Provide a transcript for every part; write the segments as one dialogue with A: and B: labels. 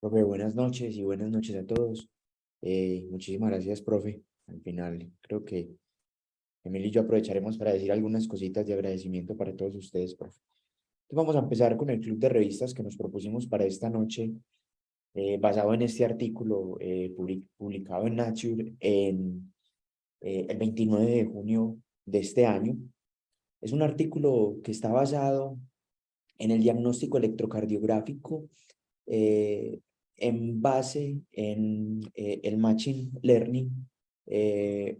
A: Profe, buenas noches y buenas noches a todos. Muchísimas gracias, profe. Al final, creo que Emilio y yo aprovecharemos para decir algunas cositas de agradecimiento para todos ustedes, profe. Entonces vamos a empezar con el club de revistas que nos propusimos para esta noche, basado en este artículo publicado en Nature el 29 de junio de este año. Es un artículo que está basado en el diagnóstico electrocardiográfico eh, en base en el machine learning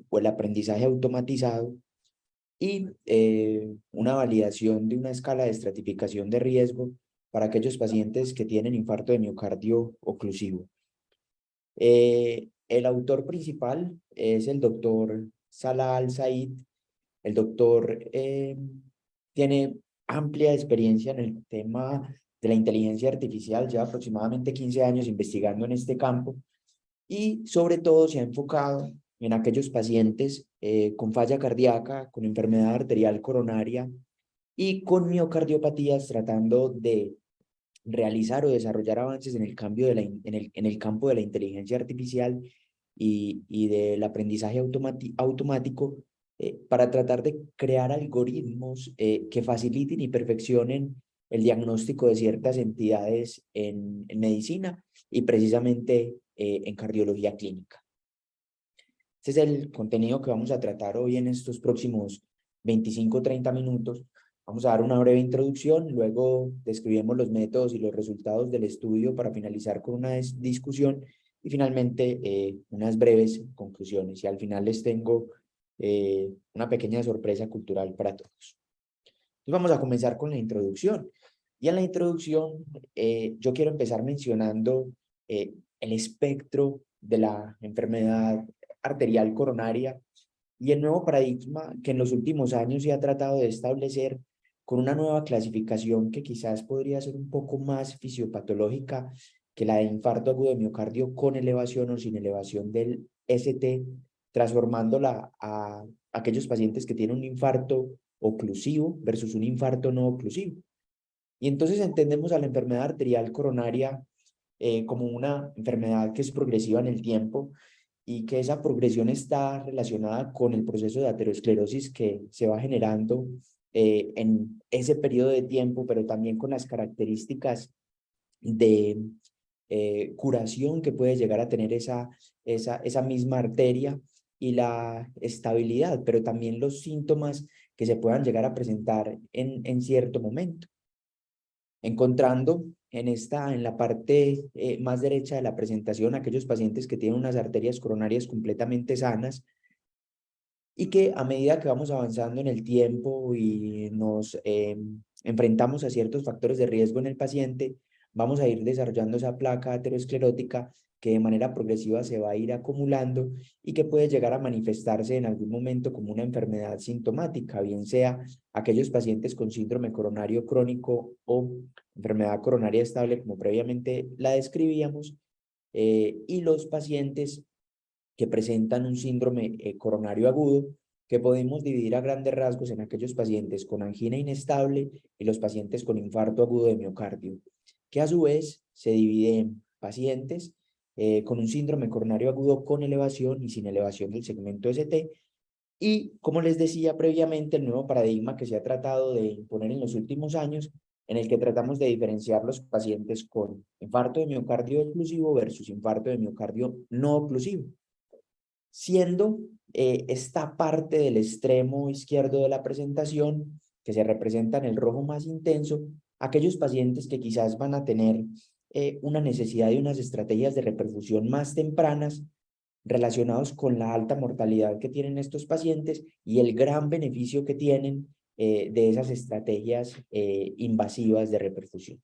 A: o el aprendizaje automatizado y una validación de una escala de estratificación de riesgo para aquellos pacientes que tienen infarto de miocardio oclusivo. El autor principal es el doctor Salah Al-Said. El doctor tiene amplia experiencia en el tema de la inteligencia artificial, lleva aproximadamente 15 años investigando en este campo y sobre todo se ha enfocado en aquellos pacientes con falla cardíaca, con enfermedad arterial coronaria y con miocardiopatías, tratando de realizar o desarrollar avances en el, cambio de en el campo de la inteligencia artificial y del aprendizaje automático para tratar de crear algoritmos que faciliten y perfeccionen el diagnóstico de ciertas entidades en medicina y precisamente en cardiología clínica. Este es el contenido que vamos a tratar hoy en estos próximos 25 o 30 minutos. Vamos a dar una breve introducción, luego describimos los métodos y los resultados del estudio para finalizar con una discusión y finalmente unas breves conclusiones. Y al final les tengo una pequeña sorpresa cultural para todos. Entonces vamos a comenzar con la introducción. Y en la introducción yo quiero empezar mencionando el espectro de la enfermedad arterial coronaria y el nuevo paradigma que en los últimos años se ha tratado de establecer con una nueva clasificación que quizás podría ser un poco más fisiopatológica que la de infarto agudo de miocardio con elevación o sin elevación del ST, transformándola a aquellos pacientes que tienen un infarto oclusivo versus un infarto no oclusivo. Y entonces entendemos a la enfermedad arterial coronaria como una enfermedad que es progresiva en el tiempo y que esa progresión está relacionada con el proceso de aterosclerosis que se va generando en ese periodo de tiempo, pero también con las características de curación que puede llegar a tener esa misma arteria y la estabilidad, pero también los síntomas que se puedan llegar a presentar en cierto momento. Encontrando en la parte más derecha de la presentación aquellos pacientes que tienen unas arterias coronarias completamente sanas y que a medida que vamos avanzando en el tiempo y nos enfrentamos a ciertos factores de riesgo en el paciente, vamos a ir desarrollando esa placa aterosclerótica que de manera progresiva se va a ir acumulando y que puede llegar a manifestarse en algún momento como una enfermedad sintomática, bien sea aquellos pacientes con síndrome coronario crónico o enfermedad coronaria estable, como previamente la describíamos, y los pacientes que presentan un síndrome coronario agudo, que podemos dividir a grandes rasgos en aquellos pacientes con angina inestable y los pacientes con infarto agudo de miocardio, que a su vez se divide en pacientes con un síndrome coronario agudo con elevación y sin elevación del segmento ST, y como les decía previamente, el nuevo paradigma que se ha tratado de imponer en los últimos años, en el que tratamos de diferenciar los pacientes con infarto de miocardio oclusivo versus infarto de miocardio no oclusivo, siendo esta parte del extremo izquierdo de la presentación, que se representa en el rojo más intenso, aquellos pacientes que quizás van a tener una necesidad de unas estrategias de reperfusión más tempranas relacionados con la alta mortalidad que tienen estos pacientes y el gran beneficio que tienen de esas estrategias invasivas de reperfusión.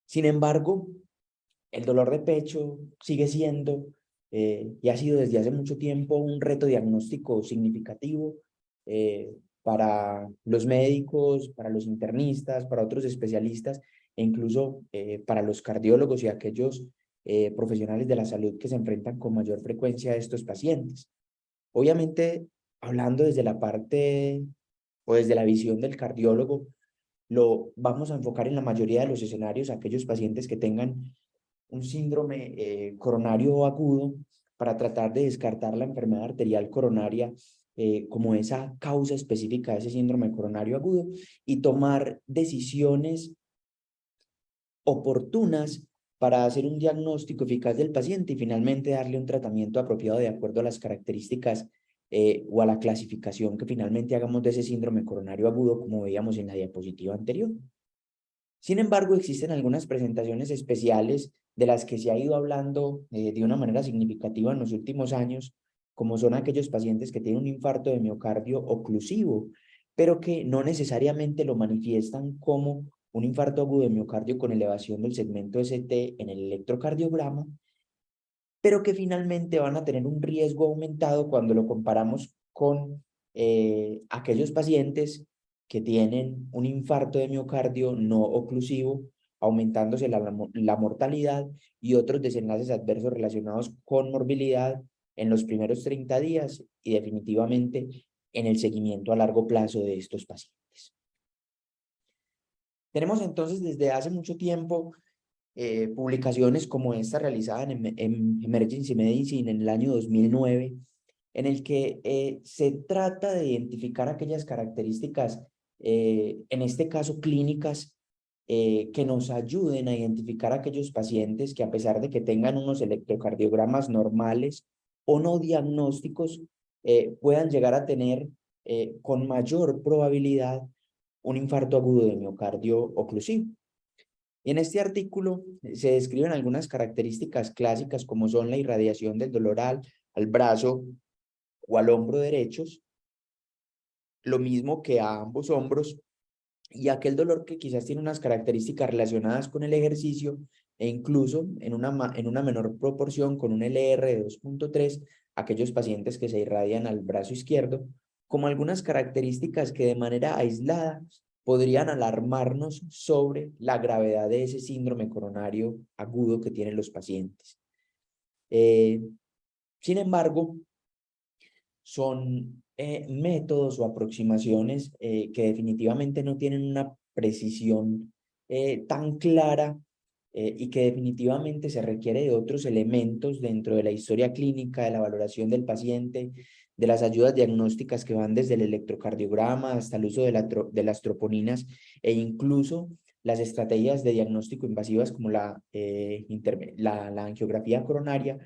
A: Sin embargo, el dolor de pecho sigue siendo y ha sido desde hace mucho tiempo un reto diagnóstico significativo para los médicos, para los internistas, para otros especialistas e incluso para los cardiólogos y aquellos profesionales de la salud que se enfrentan con mayor frecuencia a estos pacientes. Obviamente, hablando desde la parte o desde la visión del cardiólogo, lo vamos a enfocar en la mayoría de los escenarios a aquellos pacientes que tengan un síndrome coronario agudo para tratar de descartar la enfermedad arterial coronaria como esa causa específica de ese síndrome coronario agudo y tomar decisiones oportunas para hacer un diagnóstico eficaz del paciente y finalmente darle un tratamiento apropiado de acuerdo a las características o a la clasificación que finalmente hagamos de ese síndrome coronario agudo, como veíamos en la diapositiva anterior. Sin embargo, existen algunas presentaciones especiales de las que se ha ido hablando de una manera significativa en los últimos años, como son aquellos pacientes que tienen un infarto de miocardio oclusivo, pero que no necesariamente lo manifiestan como un infarto agudo de miocardio con elevación del segmento ST en el electrocardiograma, pero que finalmente van a tener un riesgo aumentado cuando lo comparamos con aquellos pacientes que tienen un infarto de miocardio no oclusivo, aumentándose la mortalidad y otros desenlaces adversos relacionados con morbilidad en los primeros 30 días y definitivamente en el seguimiento a largo plazo de estos pacientes. Tenemos entonces desde hace mucho tiempo publicaciones como esta realizada en Emergency Medicine en el año 2009, en el que se trata de identificar aquellas características, en este caso clínicas, que nos ayuden a identificar aquellos pacientes que a pesar de que tengan unos electrocardiogramas normales o no diagnósticos, puedan llegar a tener con mayor probabilidad un infarto agudo de miocardio oclusivo. Y en este artículo se describen algunas características clásicas como son la irradiación del dolor al brazo o al hombro derechos, lo mismo que a ambos hombros, y aquel dolor que quizás tiene unas características relacionadas con el ejercicio e incluso en una menor proporción con un LR de 2.3, aquellos pacientes que se irradian al brazo izquierdo, como algunas características que de manera aislada podrían alarmarnos sobre la gravedad de ese síndrome coronario agudo que tienen los pacientes. Sin embargo, son métodos o aproximaciones que definitivamente no tienen una precisión tan clara y que definitivamente se requiere de otros elementos dentro de la historia clínica, de la valoración del paciente, de las ayudas diagnósticas que van desde el electrocardiograma hasta el uso de las troponinas e incluso las estrategias de diagnóstico invasivas como la angiografía coronaria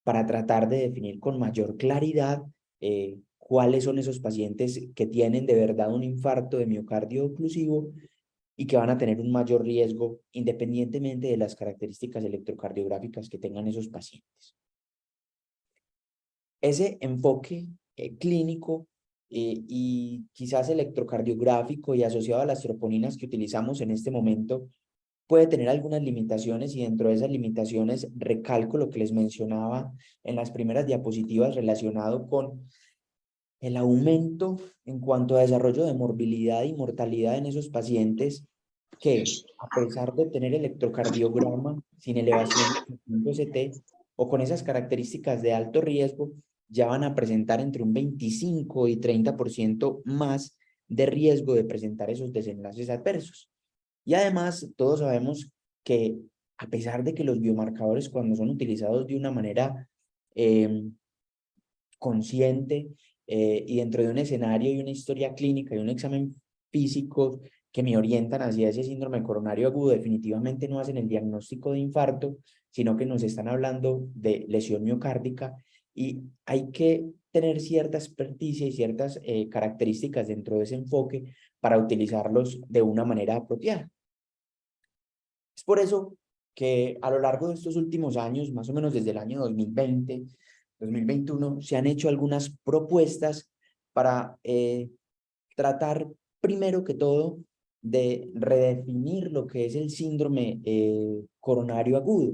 A: para tratar de definir con mayor claridad cuáles son esos pacientes que tienen de verdad un infarto de miocardio oclusivo y que van a tener un mayor riesgo independientemente de las características electrocardiográficas que tengan esos pacientes. Ese enfoque clínico y quizás electrocardiográfico y asociado a las troponinas que utilizamos en este momento puede tener algunas limitaciones y dentro de esas limitaciones recalco lo que les mencionaba en las primeras diapositivas relacionado con el aumento en cuanto a desarrollo de morbilidad y mortalidad en esos pacientes que, a pesar de tener electrocardiograma sin elevación de ST o con esas características de alto riesgo, ya van a presentar entre un 25 y 30% más de riesgo de presentar esos desenlaces adversos. Y además, todos sabemos que a pesar de que los biomarcadores cuando son utilizados de una manera consciente y dentro de un escenario y una historia clínica y un examen físico que me orientan hacia ese síndrome coronario agudo, definitivamente no hacen el diagnóstico de infarto, sino que nos están hablando de lesión miocárdica y hay que tener cierta experticia y ciertas características dentro de ese enfoque para utilizarlos de una manera apropiada. Es por eso que a lo largo de estos últimos años, más o menos desde el año 2020, 2021, se han hecho algunas propuestas para tratar, primero que todo, de redefinir lo que es el síndrome coronario agudo.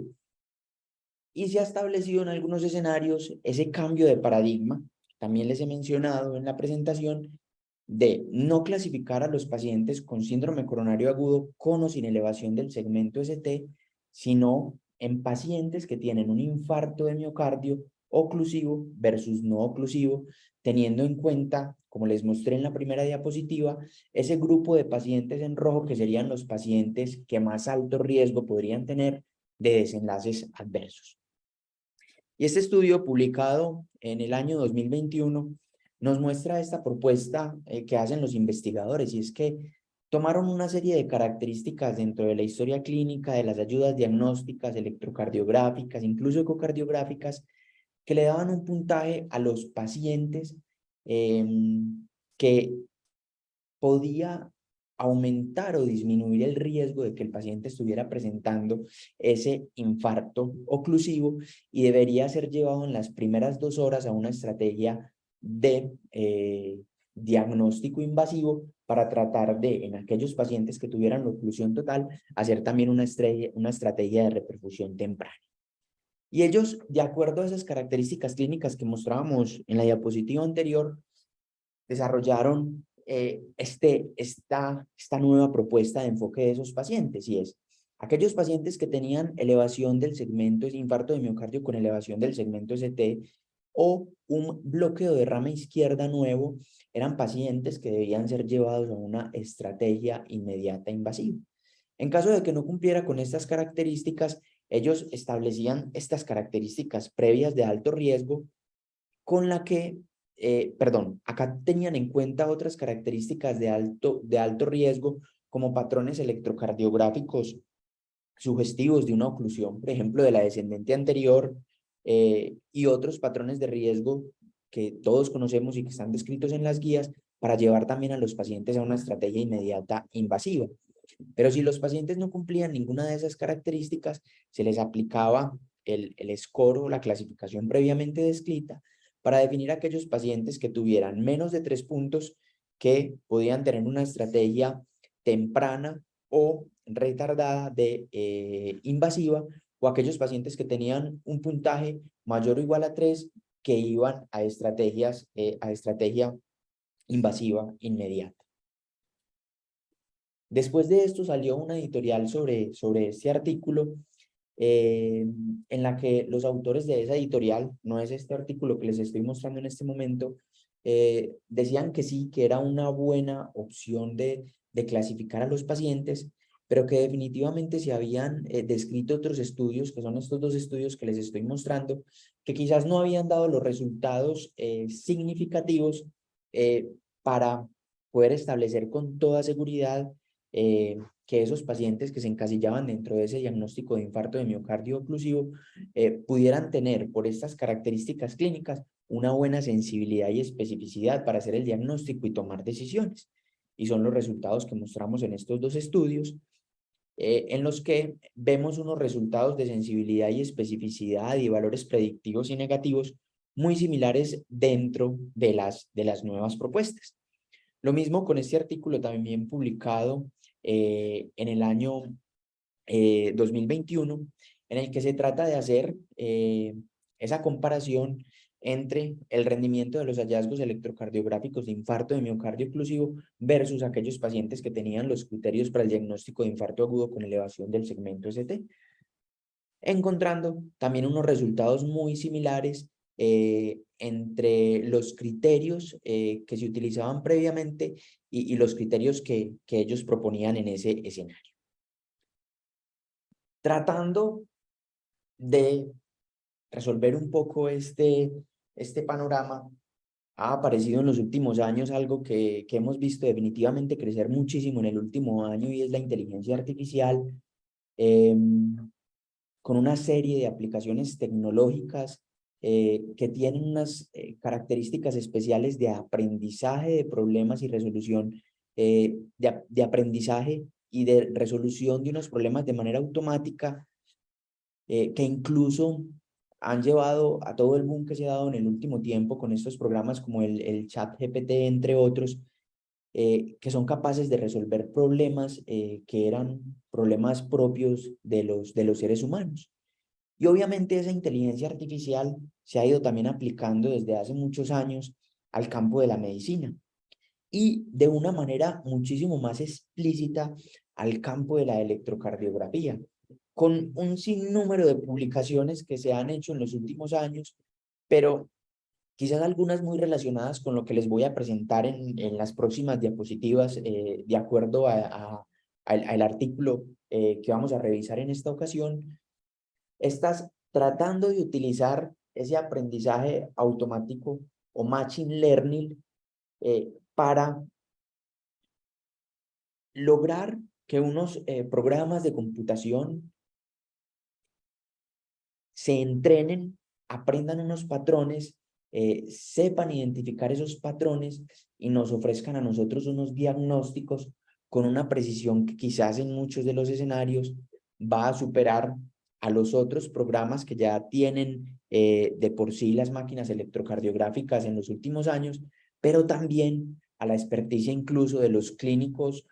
A: Y se ha establecido en algunos escenarios ese cambio de paradigma, también les he mencionado en la presentación, de no clasificar a los pacientes con síndrome coronario agudo con o sin elevación del segmento ST, sino en pacientes que tienen un infarto de miocardio oclusivo versus no oclusivo, teniendo en cuenta como les mostré en la primera diapositiva, ese grupo de pacientes en rojo que serían los pacientes que más alto riesgo podrían tener de desenlaces adversos. Y este estudio publicado en el año 2021 nos muestra esta propuesta que hacen los investigadores, y es que tomaron una serie de características dentro de la historia clínica, de las ayudas diagnósticas, electrocardiográficas, incluso ecocardiográficas, que le daban un puntaje a los pacientes que podía aumentar o disminuir el riesgo de que el paciente estuviera presentando ese infarto oclusivo, y debería ser llevado en las primeras 2 horas a una estrategia de diagnóstico invasivo para tratar de, en aquellos pacientes que tuvieran oclusión total, hacer también una estrategia de reperfusión temprana. Y ellos, de acuerdo a esas características clínicas que mostrábamos en la diapositiva anterior, desarrollaron esta nueva propuesta de enfoque de esos pacientes, y es aquellos pacientes que tenían elevación del segmento, infarto de miocardio con elevación del segmento ST o un bloqueo de rama izquierda nuevo, eran pacientes que debían ser llevados a una estrategia inmediata invasiva. En caso de que no cumpliera con estas características, ellos establecían estas características previas de alto riesgo con la que acá tenían en cuenta otras características de alto riesgo, como patrones electrocardiográficos sugestivos de una oclusión, por ejemplo, de la descendente anterior, y otros patrones de riesgo que todos conocemos y que están descritos en las guías, para llevar también a los pacientes a una estrategia inmediata invasiva. Pero si los pacientes no cumplían ninguna de esas características, se les aplicaba el score o la clasificación previamente descrita para definir aquellos pacientes que tuvieran menos de 3 puntos, que podían tener una estrategia temprana o retardada de invasiva, o aquellos pacientes que tenían un puntaje mayor o igual a 3, que iban a estrategia invasiva inmediata. Después de esto salió una editorial sobre este artículo, en la que los autores de esa editorial, no es este artículo que les estoy mostrando en este momento, decían que sí, que era una buena opción de clasificar a los pacientes, pero que definitivamente se habían descrito otros estudios, que son estos 2 estudios que les estoy mostrando, que quizás no habían dado los resultados significativos para poder establecer con toda seguridad que esos pacientes que se encasillaban dentro de ese diagnóstico de infarto de miocardio oclusivo pudieran tener, por estas características clínicas, una buena sensibilidad y especificidad para hacer el diagnóstico y tomar decisiones. Y son los resultados que mostramos en estos 2 estudios, en los que vemos unos resultados de sensibilidad y especificidad y valores predictivos y negativos muy similares dentro de las nuevas propuestas. Lo mismo con este artículo también publicado en el año 2021, en el que se trata de hacer esa comparación entre el rendimiento de los hallazgos electrocardiográficos de infarto de miocardio oclusivo versus aquellos pacientes que tenían los criterios para el diagnóstico de infarto agudo con elevación del segmento ST, encontrando también unos resultados muy similares entre los criterios que se utilizaban previamente y los criterios que ellos proponían en ese escenario. Tratando de resolver un poco este panorama, ha aparecido en los últimos años algo que hemos visto definitivamente crecer muchísimo en el último año, y es la inteligencia artificial, con una serie de aplicaciones tecnológicas que tienen unas características especiales de aprendizaje de problemas y resolución, de aprendizaje y de resolución de unos problemas de manera automática, que incluso han llevado a todo el boom que se ha dado en el último tiempo con estos programas como el ChatGPT, entre otros, que son capaces de resolver problemas que eran problemas propios de los seres humanos. Y obviamente esa inteligencia artificial se ha ido también aplicando desde hace muchos años al campo de la medicina, y de una manera muchísimo más explícita al campo de la electrocardiografía, con un sinnúmero de publicaciones que se han hecho en los últimos años, pero quizás algunas muy relacionadas con lo que les voy a presentar en las próximas diapositivas, de acuerdo al artículo que vamos a revisar en esta ocasión. Estás tratando de utilizar ese aprendizaje automático o machine learning para lograr que unos programas de computación se entrenen, aprendan unos patrones, sepan identificar esos patrones y nos ofrezcan a nosotros unos diagnósticos con una precisión que quizás en muchos de los escenarios va a superar a los otros programas que ya tienen de por sí las máquinas electrocardiográficas en los últimos años, pero también a la experticia incluso de los clínicos,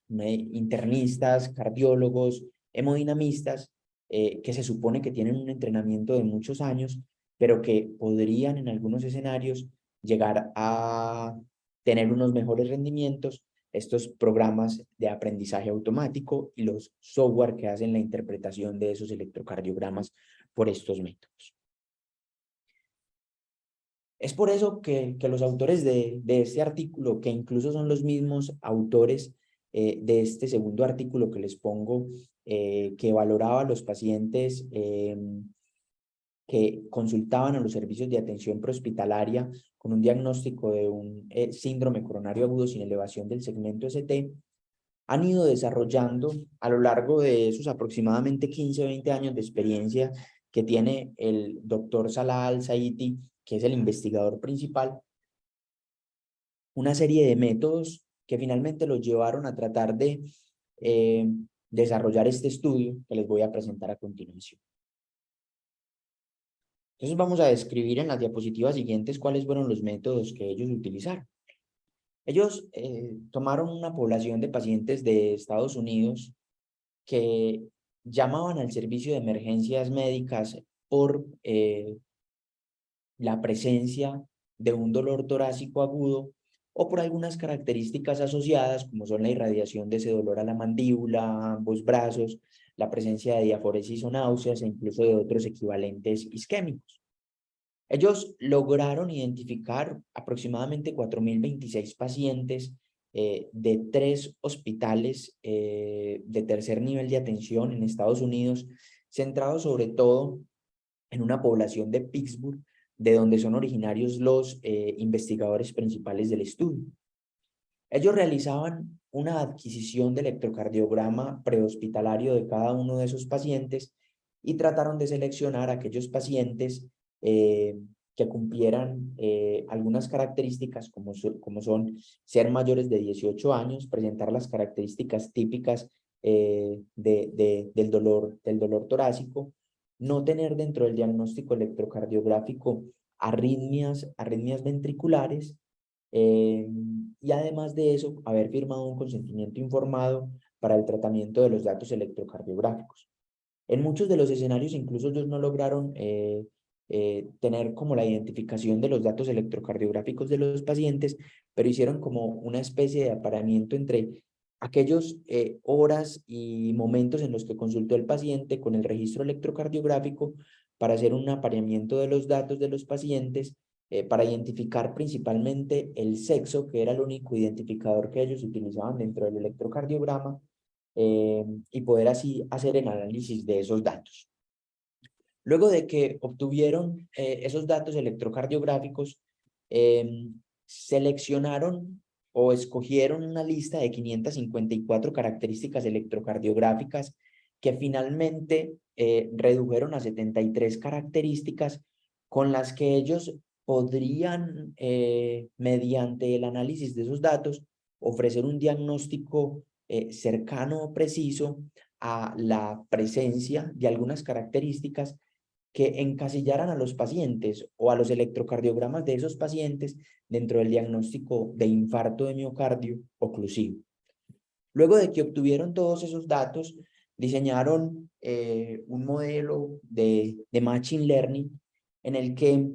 A: internistas, cardiólogos, hemodinamistas, que se supone que tienen un entrenamiento de muchos años, pero que podrían en algunos escenarios llegar a tener unos mejores rendimientos, estos programas de aprendizaje automático y los software que hacen la interpretación de esos electrocardiogramas por estos métodos. Es por eso que los autores de este artículo, que incluso son los mismos autores de este segundo artículo que les pongo, que valoraba a los pacientes que consultaban a los servicios de atención prehospitalaria con un diagnóstico de un síndrome coronario agudo sin elevación del segmento ST, han ido desarrollando a lo largo de esos aproximadamente 15 o 20 años de experiencia que tiene el doctor Salah Al-Saiti, que es el investigador principal, una serie de métodos que finalmente los llevaron a tratar de desarrollar este estudio que les voy a presentar a continuación. Entonces vamos a describir en las diapositivas siguientes cuáles fueron los métodos que ellos utilizaron. Ellos tomaron una población de pacientes de Estados Unidos que llamaban al servicio de emergencias médicas por la presencia de un dolor torácico agudo o por algunas características asociadas, como son la irradiación de ese dolor a la mandíbula, ambos brazos, la presencia de diaforesis o náuseas e incluso de otros equivalentes isquémicos. Ellos lograron identificar aproximadamente 4.026 pacientes de 3 hospitales de tercer nivel de atención en Estados Unidos, centrados sobre todo en una población de Pittsburgh, de donde son originarios los investigadores principales del estudio. Ellos realizaban una adquisición de electrocardiograma prehospitalario de cada uno de esos pacientes y trataron de seleccionar aquellos pacientes que cumplieran algunas características como son ser mayores de 18 años, presentar las características típicas del dolor torácico, no tener dentro del diagnóstico electrocardiográfico arritmias ventriculares, y además de eso, haber firmado un consentimiento informado para el tratamiento de los datos electrocardiográficos. En muchos de los escenarios, incluso ellos no lograron tener como la identificación de los datos electrocardiográficos de los pacientes, pero hicieron como una especie de apareamiento entre aquellos horas y momentos en los que consultó el paciente con el registro electrocardiográfico para hacer un apareamiento de los datos de los pacientes, para identificar principalmente el sexo, que era el único identificador que ellos utilizaban dentro del electrocardiograma, y poder así hacer el análisis de esos datos. Luego de que obtuvieron esos datos electrocardiográficos, seleccionaron o escogieron una lista de 554 características electrocardiográficas que finalmente redujeron a 73 características con las que ellos podrían, mediante el análisis de esos datos, ofrecer un diagnóstico cercano o preciso a la presencia de algunas características que encasillaran a los pacientes o a los electrocardiogramas de esos pacientes dentro del diagnóstico de infarto de miocardio oclusivo. Luego de que obtuvieron todos esos datos, diseñaron un modelo de machine learning en el que,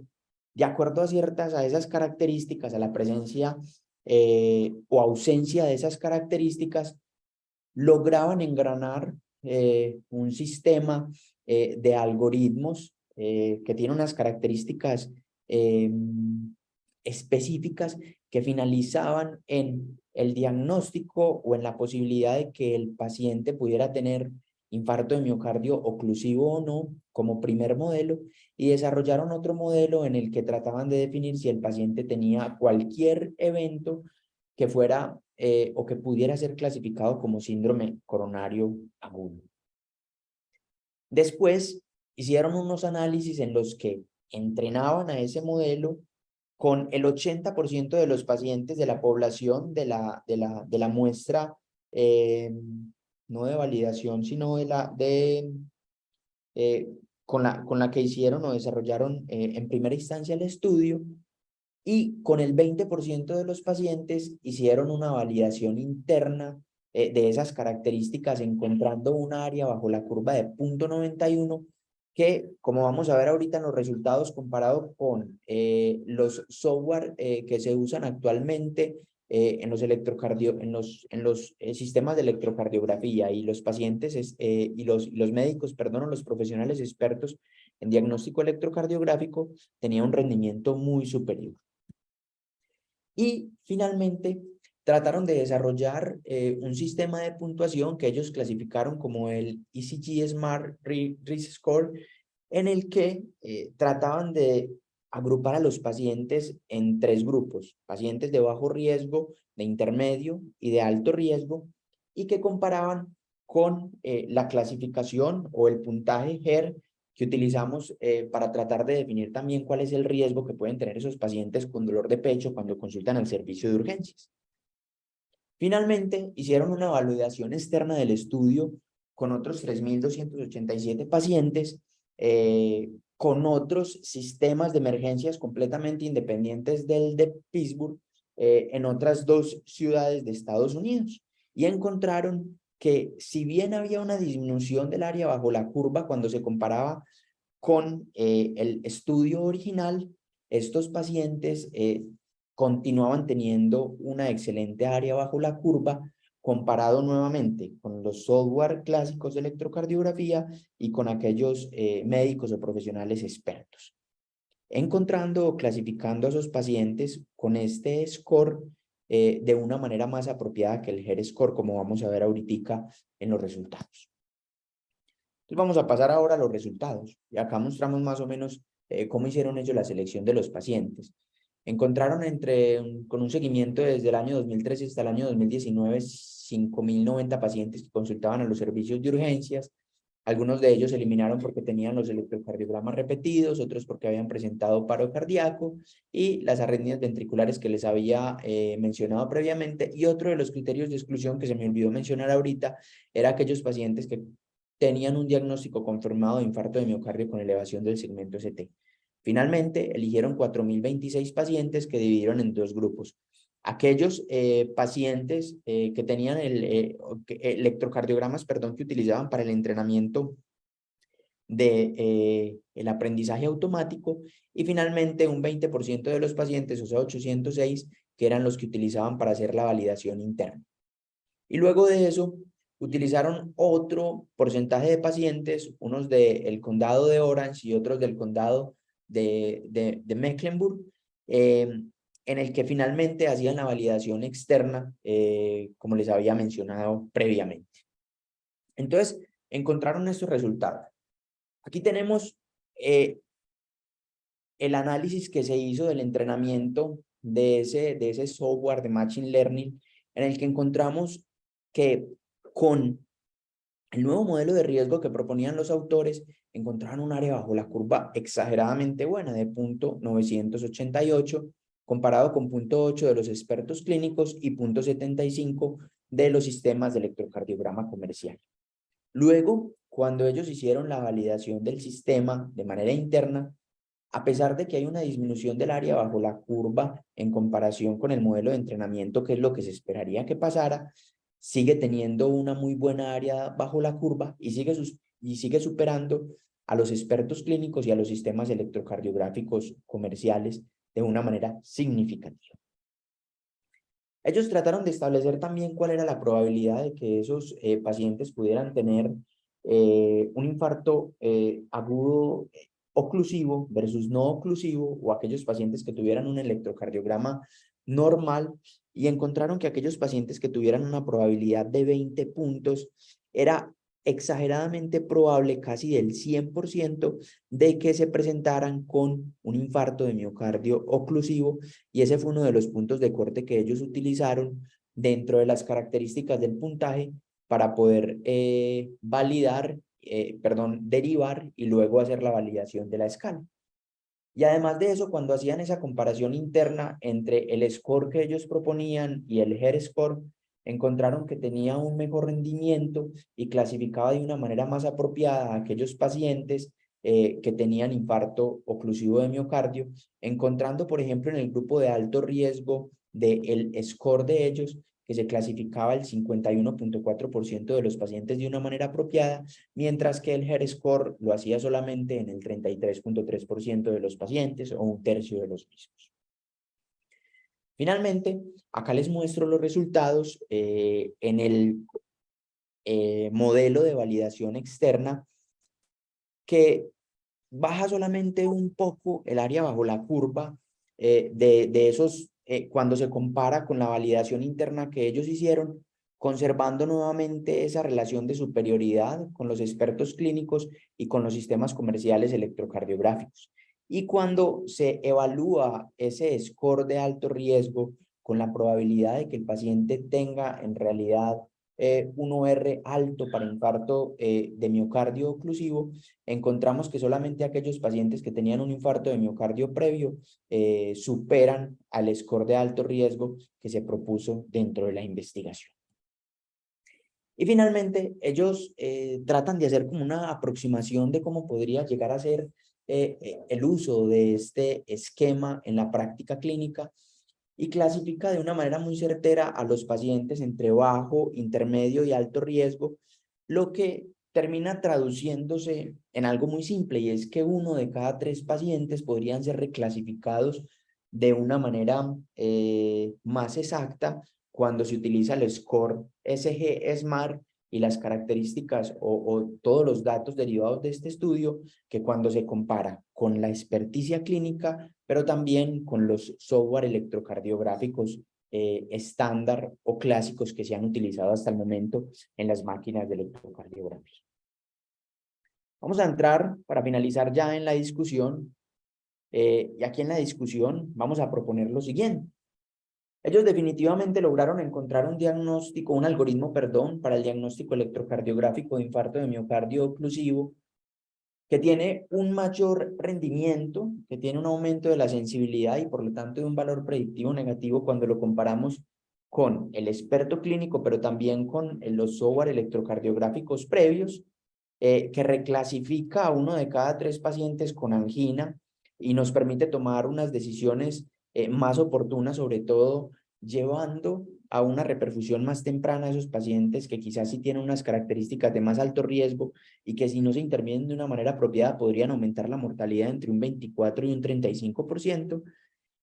A: de acuerdo a esas características, a la presencia o ausencia de esas características, lograban engranar un sistema de algoritmos que tiene unas características específicas que finalizaban en el diagnóstico o en la posibilidad de que el paciente pudiera tener infarto de miocardio oclusivo o no, como primer modelo, y desarrollaron otro modelo en el que trataban de definir si el paciente tenía cualquier evento que fuera o que pudiera ser clasificado como síndrome coronario agudo. Después hicieron unos análisis en los que entrenaban a ese modelo con el 80% de los pacientes de la población de la muestra, no de validación, sino con la que hicieron o desarrollaron en primera instancia el estudio, y con el 20% de los pacientes hicieron una validación interna de esas características, encontrando un área bajo la curva de 0.91 que, como vamos a ver ahorita en los resultados, comparado con los software que se usan actualmente en los sistemas de electrocardiografía, y los pacientes y los médicos, perdón, o los profesionales expertos en diagnóstico electrocardiográfico, tenía un rendimiento muy superior. Y finalmente trataron de desarrollar un sistema de puntuación que ellos clasificaron como el ECG Smart Risk Score, en el que trataban de agrupar a los pacientes en 3 grupos: pacientes de bajo riesgo, de intermedio y de alto riesgo, y que comparaban con la clasificación o el puntaje HER que utilizamos para tratar de definir también cuál es el riesgo que pueden tener esos pacientes con dolor de pecho cuando consultan al servicio de urgencias. Finalmente, hicieron una validación externa del estudio con otros 3.287 pacientes, con otros sistemas de emergencias completamente independientes del de Pittsburgh, en otras 2 ciudades de Estados Unidos, y encontraron que, si bien había una disminución del área bajo la curva cuando se comparaba con el estudio original, estos pacientes continuaban teniendo una excelente área bajo la curva, comparado nuevamente con los software clásicos de electrocardiografía y con aquellos médicos o profesionales expertos, encontrando o clasificando a esos pacientes con este score de una manera más apropiada que el HER score, como vamos a ver ahorita en los resultados. Entonces vamos a pasar ahora a los resultados, y acá mostramos más o menos cómo hicieron ellos la selección de los pacientes. Encontraron con un seguimiento desde el año 2013 hasta el año 2019, 5.090 pacientes que consultaban a los servicios de urgencias. Algunos de ellos se eliminaron porque tenían los electrocardiogramas repetidos, otros porque habían presentado paro cardíaco y las arritmias ventriculares que les había mencionado previamente. Y otro de los criterios de exclusión que se me olvidó mencionar ahorita era aquellos pacientes que tenían un diagnóstico confirmado de infarto de miocardio con elevación del segmento ST. Finalmente, eligieron 4.026 pacientes que dividieron en 2 grupos. Aquellos pacientes que tenían electrocardiogramas, perdón, que utilizaban para el entrenamiento de el aprendizaje automático, y finalmente un 20% de los pacientes, o sea, 806, que eran los que utilizaban para hacer la validación interna. Y luego de eso, utilizaron otro porcentaje de pacientes, unos del condado de Orange y otros del condado de Mecklenburg, en el que finalmente hacían la validación externa, como les había mencionado previamente. Entonces, encontraron estos resultados. Aquí tenemos el análisis que se hizo del entrenamiento de ese software de Machine Learning, en el que encontramos que con el nuevo modelo de riesgo que proponían los autores, encontraron un área bajo la curva exageradamente buena de 0.988, comparado con 0.8 de los expertos clínicos y 0.75 de los sistemas de electrocardiograma comercial. Luego, cuando ellos hicieron la validación del sistema de manera interna, a pesar de que hay una disminución del área bajo la curva en comparación con el modelo de entrenamiento, que es lo que se esperaría que pasara, sigue teniendo una muy buena área bajo la curva y sigue superando a los expertos clínicos y a los sistemas electrocardiográficos comerciales de una manera significativa. Ellos trataron de establecer también cuál era la probabilidad de que esos pacientes pudieran tener un infarto agudo oclusivo versus no oclusivo, o aquellos pacientes que tuvieran un electrocardiograma normal, y encontraron que aquellos pacientes que tuvieran una probabilidad de 20 puntos era exageradamente probable, casi del 100%, de que se presentaran con un infarto de miocardio oclusivo, y ese fue uno de los puntos de corte que ellos utilizaron dentro de las características del puntaje para poder derivar y luego hacer la validación de la escala. Y además de eso, cuando hacían esa comparación interna entre el score que ellos proponían y el HER score, encontraron que tenía un mejor rendimiento y clasificaba de una manera más apropiada a aquellos pacientes que tenían infarto oclusivo de miocardio, encontrando, por ejemplo, en el grupo de alto riesgo del score de ellos, que se clasificaba el 51.4% de los pacientes de una manera apropiada, mientras que el HER score lo hacía solamente en el 33.3% de los pacientes, o un tercio de los mismos. Finalmente, acá les muestro los resultados en el modelo de validación externa, que baja solamente un poco el área bajo la curva de esos, cuando se compara con la validación interna que ellos hicieron, conservando nuevamente esa relación de superioridad con los expertos clínicos y con los sistemas comerciales electrocardiográficos. Y cuando se evalúa ese score de alto riesgo con la probabilidad de que el paciente tenga en realidad un OR alto para infarto de miocardio oclusivo, encontramos que solamente aquellos pacientes que tenían un infarto de miocardio previo superan al score de alto riesgo que se propuso dentro de la investigación. Y finalmente, ellos tratan de hacer como una aproximación de cómo podría llegar a ser el uso de este esquema en la práctica clínica, y clasifica de una manera muy certera a los pacientes entre bajo, intermedio y alto riesgo, lo que termina traduciéndose en algo muy simple, y es que 1 de cada 3 pacientes podrían ser reclasificados de una manera más exacta cuando se utiliza el score SG-SMART y las características o todos los datos derivados de este estudio, que cuando se compara con la experticia clínica, pero también con los software electrocardiográficos estándar o clásicos que se han utilizado hasta el momento en las máquinas de electrocardiografía. Vamos a entrar para finalizar ya en la discusión, y aquí en la discusión vamos a proponer lo siguiente. Ellos definitivamente lograron encontrar un algoritmo, para el diagnóstico electrocardiográfico de infarto de miocardio oclusivo, que tiene un mayor rendimiento, que tiene un aumento de la sensibilidad y por lo tanto de un valor predictivo negativo cuando lo comparamos con el experto clínico, pero también con los software electrocardiográficos previos, que reclasifica a 1 de cada 3 pacientes con angina y nos permite tomar unas decisiones más oportunas, sobre todo llevando a una reperfusión más temprana a esos pacientes que quizás sí tienen unas características de más alto riesgo y que si no se intervienen de una manera apropiada podrían aumentar la mortalidad entre un 24 y un 35%.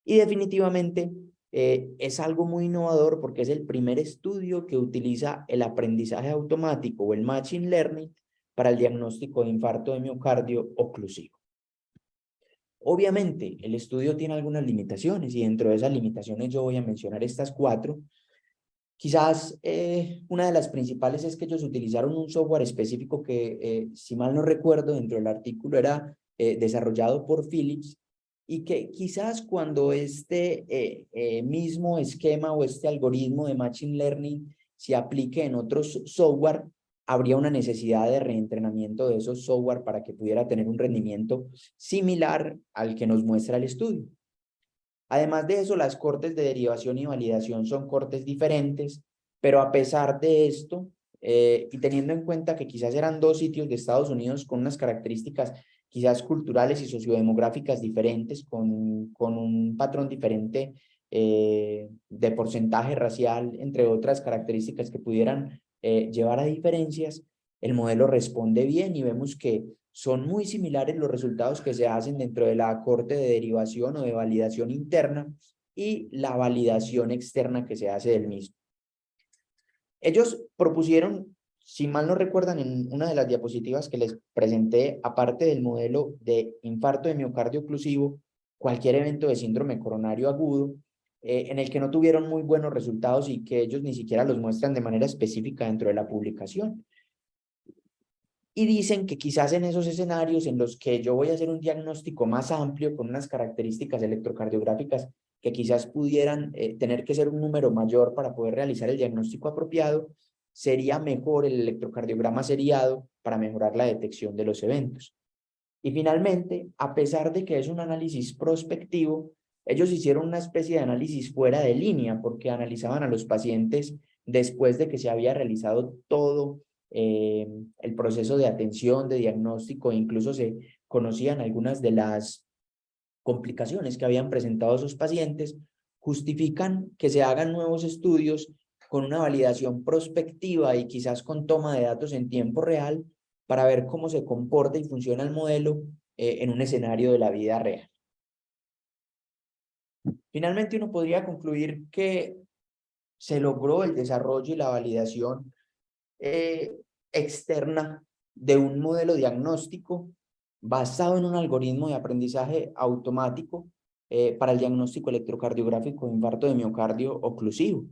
A: Y definitivamente es algo muy innovador porque es el primer estudio que utiliza el aprendizaje automático o el machine learning para el diagnóstico de infarto de miocardio oclusivo. Obviamente, el estudio tiene algunas limitaciones y dentro de esas limitaciones yo voy a mencionar estas 4. Quizás una de las principales es que ellos utilizaron un software específico que, si mal no recuerdo, dentro del artículo era desarrollado por Philips, y que quizás cuando este mismo esquema o este algoritmo de Machine Learning se aplique en otros software, habría una necesidad de reentrenamiento de esos software para que pudiera tener un rendimiento similar al que nos muestra el estudio. Además de eso, las cortes de derivación y validación son cortes diferentes, pero a pesar de esto, y teniendo en cuenta que quizás eran 2 sitios de Estados Unidos con unas características quizás culturales y sociodemográficas diferentes, con un patrón diferente de porcentaje racial, entre otras características que pudieran llevar a diferencias, el modelo responde bien y vemos que son muy similares los resultados que se hacen dentro de la corte de derivación o de validación interna y la validación externa que se hace del mismo. Ellos propusieron si mal no recuerdan, en una de las diapositivas que les presenté, aparte del modelo de infarto de miocardio oclusivo, cualquier evento de síndrome coronario agudo, en el que no tuvieron muy buenos resultados y que ellos ni siquiera los muestran de manera específica dentro de la publicación. Y dicen que quizás en esos escenarios en los que yo voy a hacer un diagnóstico más amplio con unas características electrocardiográficas que quizás pudieran tener que ser un número mayor para poder realizar el diagnóstico apropiado, sería mejor el electrocardiograma seriado para mejorar la detección de los eventos. Y finalmente, a pesar de que es un análisis prospectivo, ellos hicieron una especie de análisis fuera de línea porque analizaban a los pacientes después de que se había realizado todo el proceso de atención, de diagnóstico, e incluso se conocían algunas de las complicaciones que habían presentado esos pacientes, justifican que se hagan nuevos estudios con una validación prospectiva y quizás con toma de datos en tiempo real para ver cómo se comporta y funciona el modelo en un escenario de la vida real. Finalmente, uno podría concluir que se logró el desarrollo y la validación externa de un modelo diagnóstico basado en un algoritmo de aprendizaje automático para el diagnóstico electrocardiográfico de infarto de miocardio oclusivo,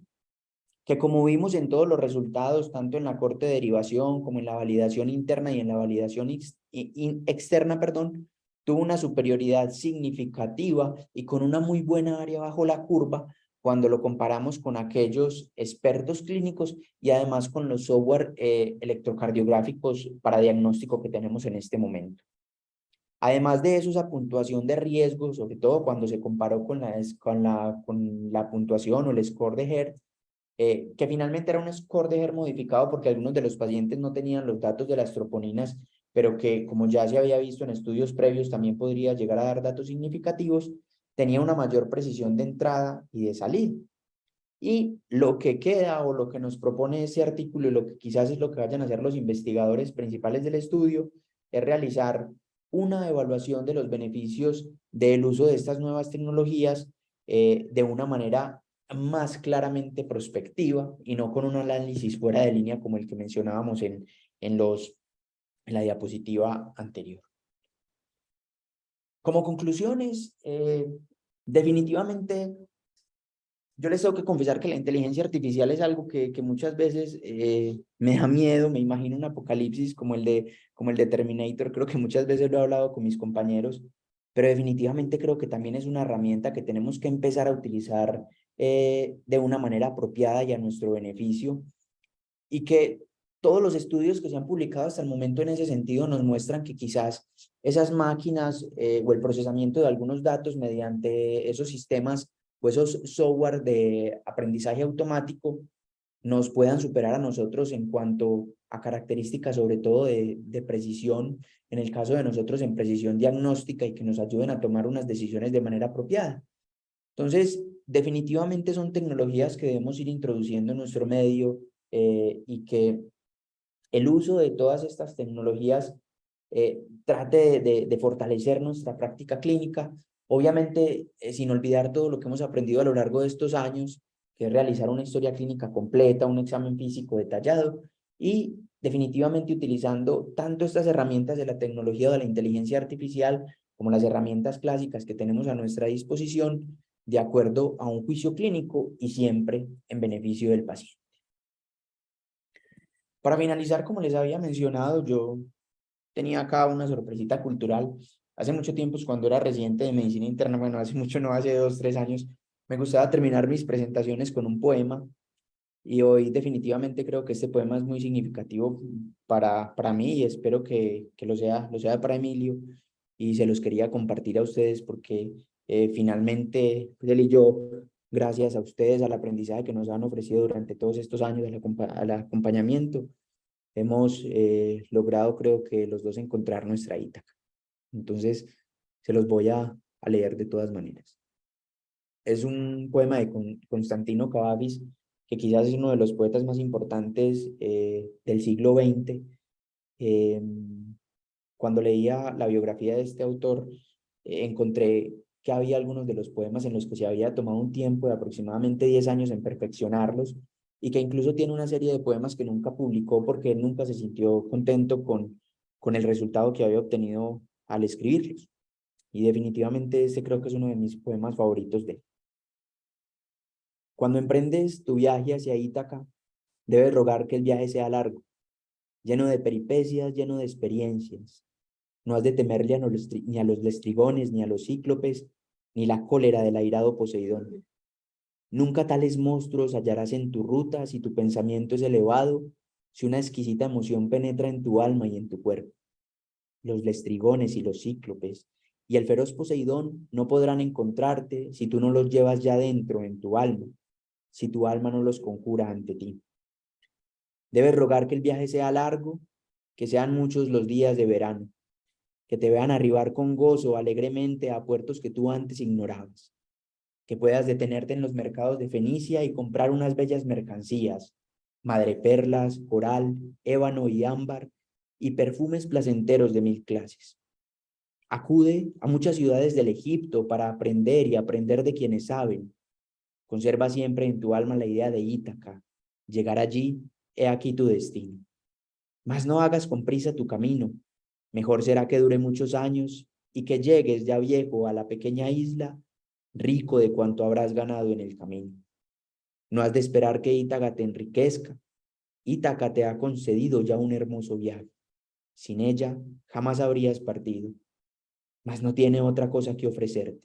A: que como vimos en todos los resultados, tanto en la corte de derivación como en la validación interna y en la validación externa, perdón, tuvo una superioridad significativa y con una muy buena área bajo la curva cuando lo comparamos con aquellos expertos clínicos y además con los software electrocardiográficos para diagnóstico que tenemos en este momento. Además de eso, esa puntuación de riesgo, sobre todo cuando se comparó con la puntuación o el score de Hertz, que finalmente era un score de Hertz modificado porque algunos de los pacientes no tenían los datos de las troponinas, pero que como ya se había visto en estudios previos, también podría llegar a dar datos significativos, tenía una mayor precisión de entrada y de salida. Y lo que queda o lo que nos propone ese artículo y lo que quizás es lo que vayan a hacer los investigadores principales del estudio es realizar una evaluación de los beneficios del uso de estas nuevas tecnologías de una manera más claramente prospectiva y no con un análisis fuera de línea como el que mencionábamos en la diapositiva anterior. Como conclusiones, definitivamente yo les tengo que confesar que la inteligencia artificial es algo que muchas veces me da miedo, me imagino un apocalipsis como el de Terminator, creo que muchas veces lo he hablado con mis compañeros, pero definitivamente creo que también es una herramienta que tenemos que empezar a utilizar de una manera apropiada y a nuestro beneficio, y que todos los estudios que se han publicado hasta el momento en ese sentido nos muestran que quizás esas máquinas o el procesamiento de algunos datos mediante esos sistemas o esos software de aprendizaje automático nos puedan superar a nosotros en cuanto a características, sobre todo de precisión, en el caso de nosotros en precisión diagnóstica, y que nos ayuden a tomar unas decisiones de manera apropiada. Entonces, definitivamente son tecnologías que debemos ir introduciendo en nuestro medio y que el uso de todas estas tecnologías trate de fortalecer nuestra práctica clínica, obviamente sin olvidar todo lo que hemos aprendido a lo largo de estos años, que es realizar una historia clínica completa, un examen físico detallado y definitivamente utilizando tanto estas herramientas de la tecnología o de la inteligencia artificial como las herramientas clásicas que tenemos a nuestra disposición de acuerdo a un juicio clínico y siempre en beneficio del paciente. Para finalizar, como les había mencionado, yo tenía acá una sorpresita cultural. Hace mucho tiempo, cuando era residente de medicina interna, bueno, hace mucho, no, hace 2, 3 años, me gustaba terminar mis presentaciones con un poema, y hoy definitivamente creo que este poema es muy significativo para mí y espero que lo sea para Emilio, y se los quería compartir a ustedes porque finalmente pues, él y yo, gracias a ustedes, al aprendizaje que nos han ofrecido durante todos estos años, al acompañamiento, hemos logrado, creo que los dos, encontrar nuestra Ítaca. Entonces, se los voy a leer de todas maneras. Es un poema de Constantino Cavafis, que quizás es uno de los poetas más importantes del siglo XX. Cuando leía la biografía de este autor, encontré que había algunos de los poemas en los que se había tomado un tiempo de aproximadamente 10 años en perfeccionarlos, y que incluso tiene una serie de poemas que nunca publicó porque él nunca se sintió contento con el resultado que había obtenido al escribirlos. Y definitivamente ese creo que es uno de mis poemas favoritos de él. Cuando emprendes tu viaje hacia Ítaca, debes rogar que el viaje sea largo, lleno de peripecias, lleno de experiencias. No has de temerle ni a los lestrigones, ni a los cíclopes, ni la cólera del airado Poseidón. Nunca tales monstruos hallarás en tu ruta si tu pensamiento es elevado, si una exquisita emoción penetra en tu alma y en tu cuerpo. Los lestrigones y los cíclopes y el feroz Poseidón no podrán encontrarte si tú no los llevas ya dentro en tu alma, si tu alma no los conjura ante ti. Debes rogar que el viaje sea largo, que sean muchos los días de verano, que te vean arribar con gozo alegremente a puertos que tú antes ignorabas, que puedas detenerte en los mercados de Fenicia y comprar unas bellas mercancías, madreperlas, coral, ébano y ámbar, y perfumes placenteros de 1000 clases. Acude a muchas ciudades del Egipto para aprender y aprender de quienes saben. Conserva siempre en tu alma la idea de Ítaca. Llegar allí, he aquí tu destino. Mas no hagas con prisa tu camino. Mejor será que dure muchos años y que llegues ya viejo a la pequeña isla, rico de cuanto habrás ganado en el camino. No has de esperar que Ítaca te enriquezca. Ítaca te ha concedido ya un hermoso viaje. Sin ella, jamás habrías partido. Mas no tiene otra cosa que ofrecerte.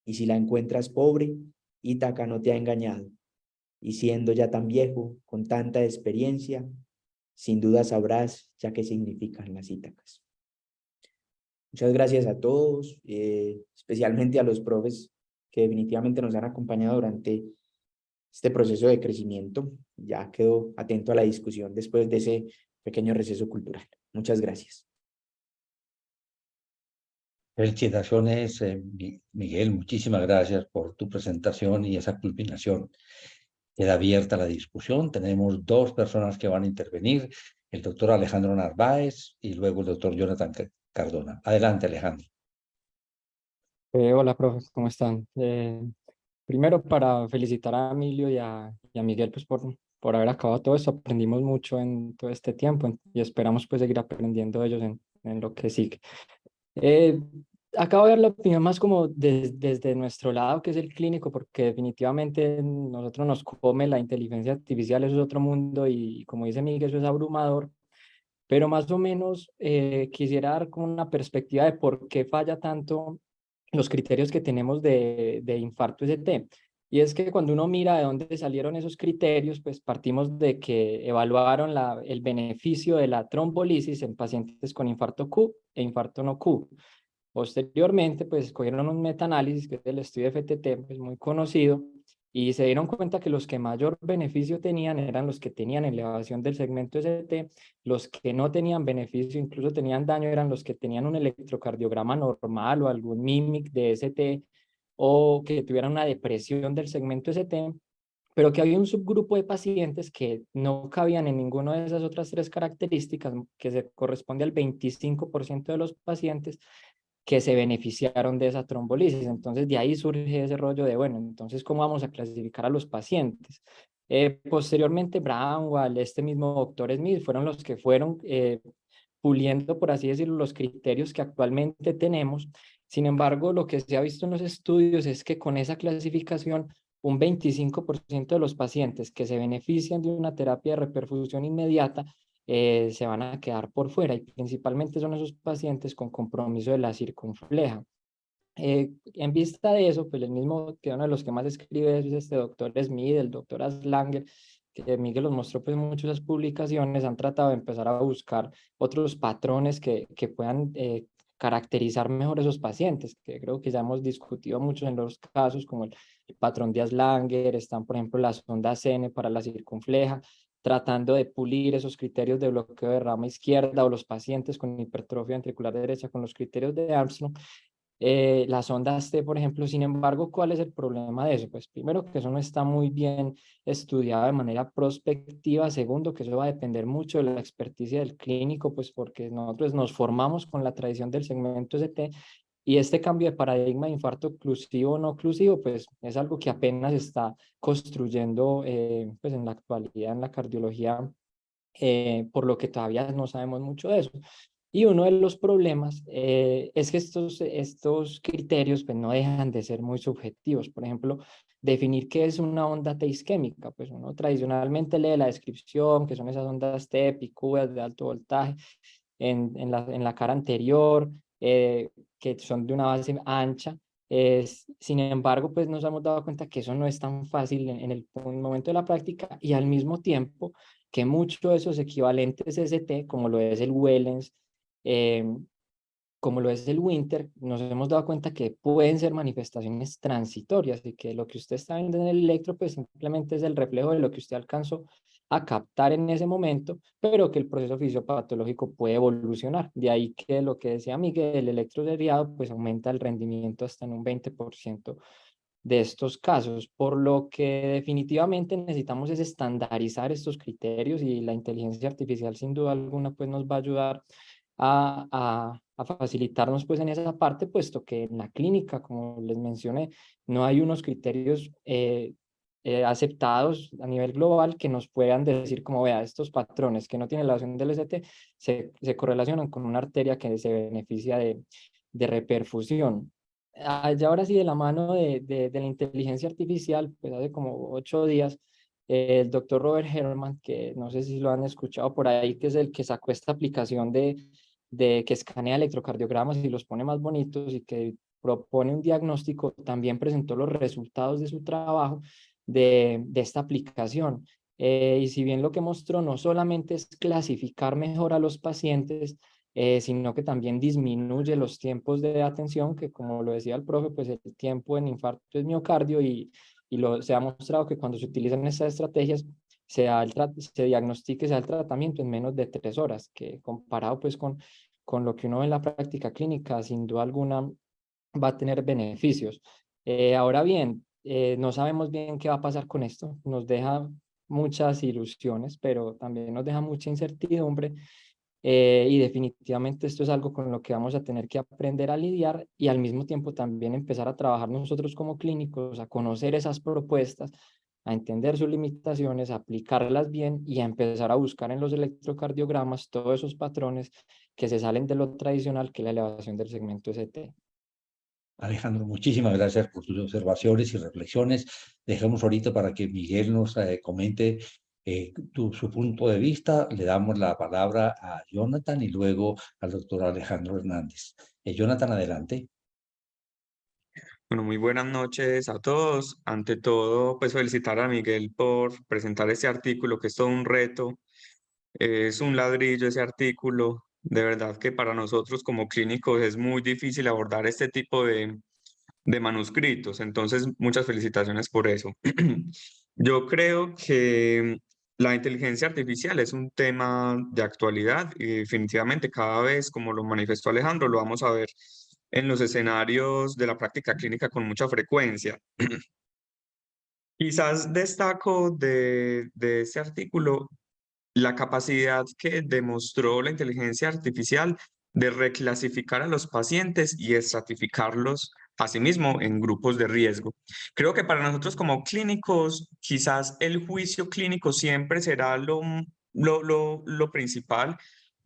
A: Y si la encuentras pobre, Ítaca no te ha engañado. Y siendo ya tan viejo, con tanta experiencia, sin duda sabrás ya qué significan las Ítacas. Muchas gracias a todos, especialmente a los profes que definitivamente nos han acompañado durante este proceso de crecimiento. Ya quedo atento a la discusión después de ese pequeño receso cultural. Muchas gracias.
B: Felicitaciones, Miguel, muchísimas gracias por tu presentación y esa culminación. Queda abierta la discusión. Tenemos dos personas que van a intervenir, el doctor Alejandro Narváez y luego el doctor Jonathan Cardona. Adelante, Alejandro.
C: Hola, profe, ¿cómo están? Primero para felicitar a Emilio y a Miguel pues, por haber acabado todo esto. Aprendimos mucho en todo este tiempo y esperamos pues seguir aprendiendo de ellos en lo que sigue. Acabo de dar la opinión más como desde nuestro lado, que es el clínico, porque definitivamente nosotros nos come la inteligencia artificial, eso es otro mundo y como dice Miguel, eso es abrumador. Pero más o menos quisiera dar como una perspectiva de por qué falla tanto los criterios que tenemos de infarto ST. Y es que cuando uno mira de dónde salieron esos criterios, pues partimos de que evaluaron el beneficio de la trombolisis en pacientes con infarto Q e infarto no Q. Posteriormente, pues cogieron un metaanálisis, que es el estudio FTT, pues muy conocido, y se dieron cuenta que los que mayor beneficio tenían eran los que tenían elevación del segmento ST, los que no tenían beneficio, incluso tenían daño, eran los que tenían un electrocardiograma normal o algún MIMIC de ST, o que tuvieran una depresión del segmento ST, pero que había un subgrupo de pacientes que no cabían en ninguna de esas otras tres características, que se corresponde al 25% de los pacientes que se beneficiaron de esa trombolisis. Entonces, de ahí surge ese rollo de, bueno, entonces, ¿cómo vamos a clasificar a los pacientes? Posteriormente, Brownwell, este mismo doctor Smith, fueron los que fueron puliendo, por así decirlo, los criterios que actualmente tenemos. Sin embargo, lo que se ha visto en los estudios es que con esa clasificación, un 25% de los pacientes que se benefician de una terapia de reperfusión inmediata se van a quedar por fuera y principalmente son esos pacientes con compromiso de la circunfleja. En vista de eso, pues el mismo que uno de los que más escribe es este doctor Smith, el doctor Aslanger, que Miguel los mostró pues muchas de esas publicaciones, han tratado de empezar a buscar otros patrones que puedan caracterizar mejor esos pacientes, que creo que ya hemos discutido muchos en los casos, como el patrón de Aslanger, están por ejemplo las ondas N para la circunfleja, tratando de pulir esos criterios de bloqueo de rama izquierda o los pacientes con hipertrofia ventricular derecha con los criterios de Armstrong. Las ondas T, por ejemplo, sin embargo, ¿cuál es el problema de eso? Pues primero que eso no está muy bien estudiado de manera prospectiva, segundo que eso va a depender mucho de la experticia del clínico, pues porque nosotros nos formamos con la tradición del segmento ST Y este cambio de paradigma de infarto oclusivo o no oclusivo, pues es algo que apenas está construyendo pues en la actualidad en la cardiología, por lo que todavía no sabemos mucho de eso. Y uno de los problemas es que estos criterios pues, no dejan de ser muy subjetivos. Por ejemplo, definir qué es una onda T isquémica. Pues uno tradicionalmente lee la descripción, que son esas ondas T picudas de alto voltaje en la cara anterior, que son de una base ancha. Sin embargo, pues nos hemos dado cuenta que eso no es tan fácil en el momento de la práctica, y al mismo tiempo que muchos de esos equivalentes ST, como lo es el Wellens, eh, como lo es el Winter, nos hemos dado cuenta que pueden ser manifestaciones transitorias y que lo que usted está viendo en el electro pues simplemente es el reflejo de lo que usted alcanzó a captar en ese momento, pero que el proceso fisiopatológico puede evolucionar. De ahí que lo que decía Miguel, el electroseriado pues aumenta el rendimiento hasta en un 20% de estos casos, por lo que definitivamente necesitamos es estandarizar estos criterios, y la inteligencia artificial sin duda alguna pues nos va a ayudar a facilitarnos pues en esa parte, puesto que en la clínica, como les mencioné, no hay unos criterios aceptados a nivel global que nos puedan decir como, vea, estos patrones que no tienen elevación del ST se correlacionan con una arteria que se beneficia de reperfusión. Ya ahora sí, de la mano de la inteligencia artificial, pues hace como 8 días, el doctor Robert Herman, que no sé si lo han escuchado por ahí, que es el que sacó esta aplicación de que escanea electrocardiogramas y los pone más bonitos y que propone un diagnóstico, también presentó los resultados de su trabajo de esta aplicación. Y si bien lo que mostró no solamente es clasificar mejor a los pacientes, sino que también disminuye los tiempos de atención, que como lo decía el profe, pues el tiempo en infarto es miocardio, y se ha mostrado que cuando se utilizan estas estrategias se diagnostique, se da el tratamiento en menos de 3 horas, que comparado pues con lo que uno ve en la práctica clínica, sin duda alguna va a tener beneficios. Ahora bien, no sabemos bien qué va a pasar con esto, nos deja muchas ilusiones, pero también nos deja mucha incertidumbre, y definitivamente esto es algo con lo que vamos a tener que aprender a lidiar, y al mismo tiempo también empezar a trabajar nosotros como clínicos, a conocer esas propuestas, a entender sus limitaciones, a aplicarlas bien y a empezar a buscar en los electrocardiogramas todos esos patrones que se salen de lo tradicional, que es la elevación del segmento ST.
B: Alejandro, muchísimas gracias por tus observaciones y reflexiones. Dejamos ahorita para que Miguel nos comente su punto de vista. Le damos la palabra a Jonathan y luego al doctor Alejandro Hernández. Jonathan, adelante.
D: Bueno, muy buenas noches a todos. Ante todo, pues felicitar a Miguel por presentar este artículo, que es todo un reto. Es un ladrillo ese artículo. De verdad que para nosotros como clínicos es muy difícil abordar este tipo de manuscritos. Entonces, muchas felicitaciones por eso. Yo creo que la inteligencia artificial es un tema de actualidad y definitivamente cada vez, como lo manifestó Alejandro, lo vamos a ver en los escenarios de la práctica clínica con mucha frecuencia. Quizás destaco de este artículo la capacidad que demostró la inteligencia artificial de reclasificar a los pacientes y estratificarlos asimismo en grupos de riesgo. Creo que para nosotros como clínicos, quizás el juicio clínico siempre será lo principal.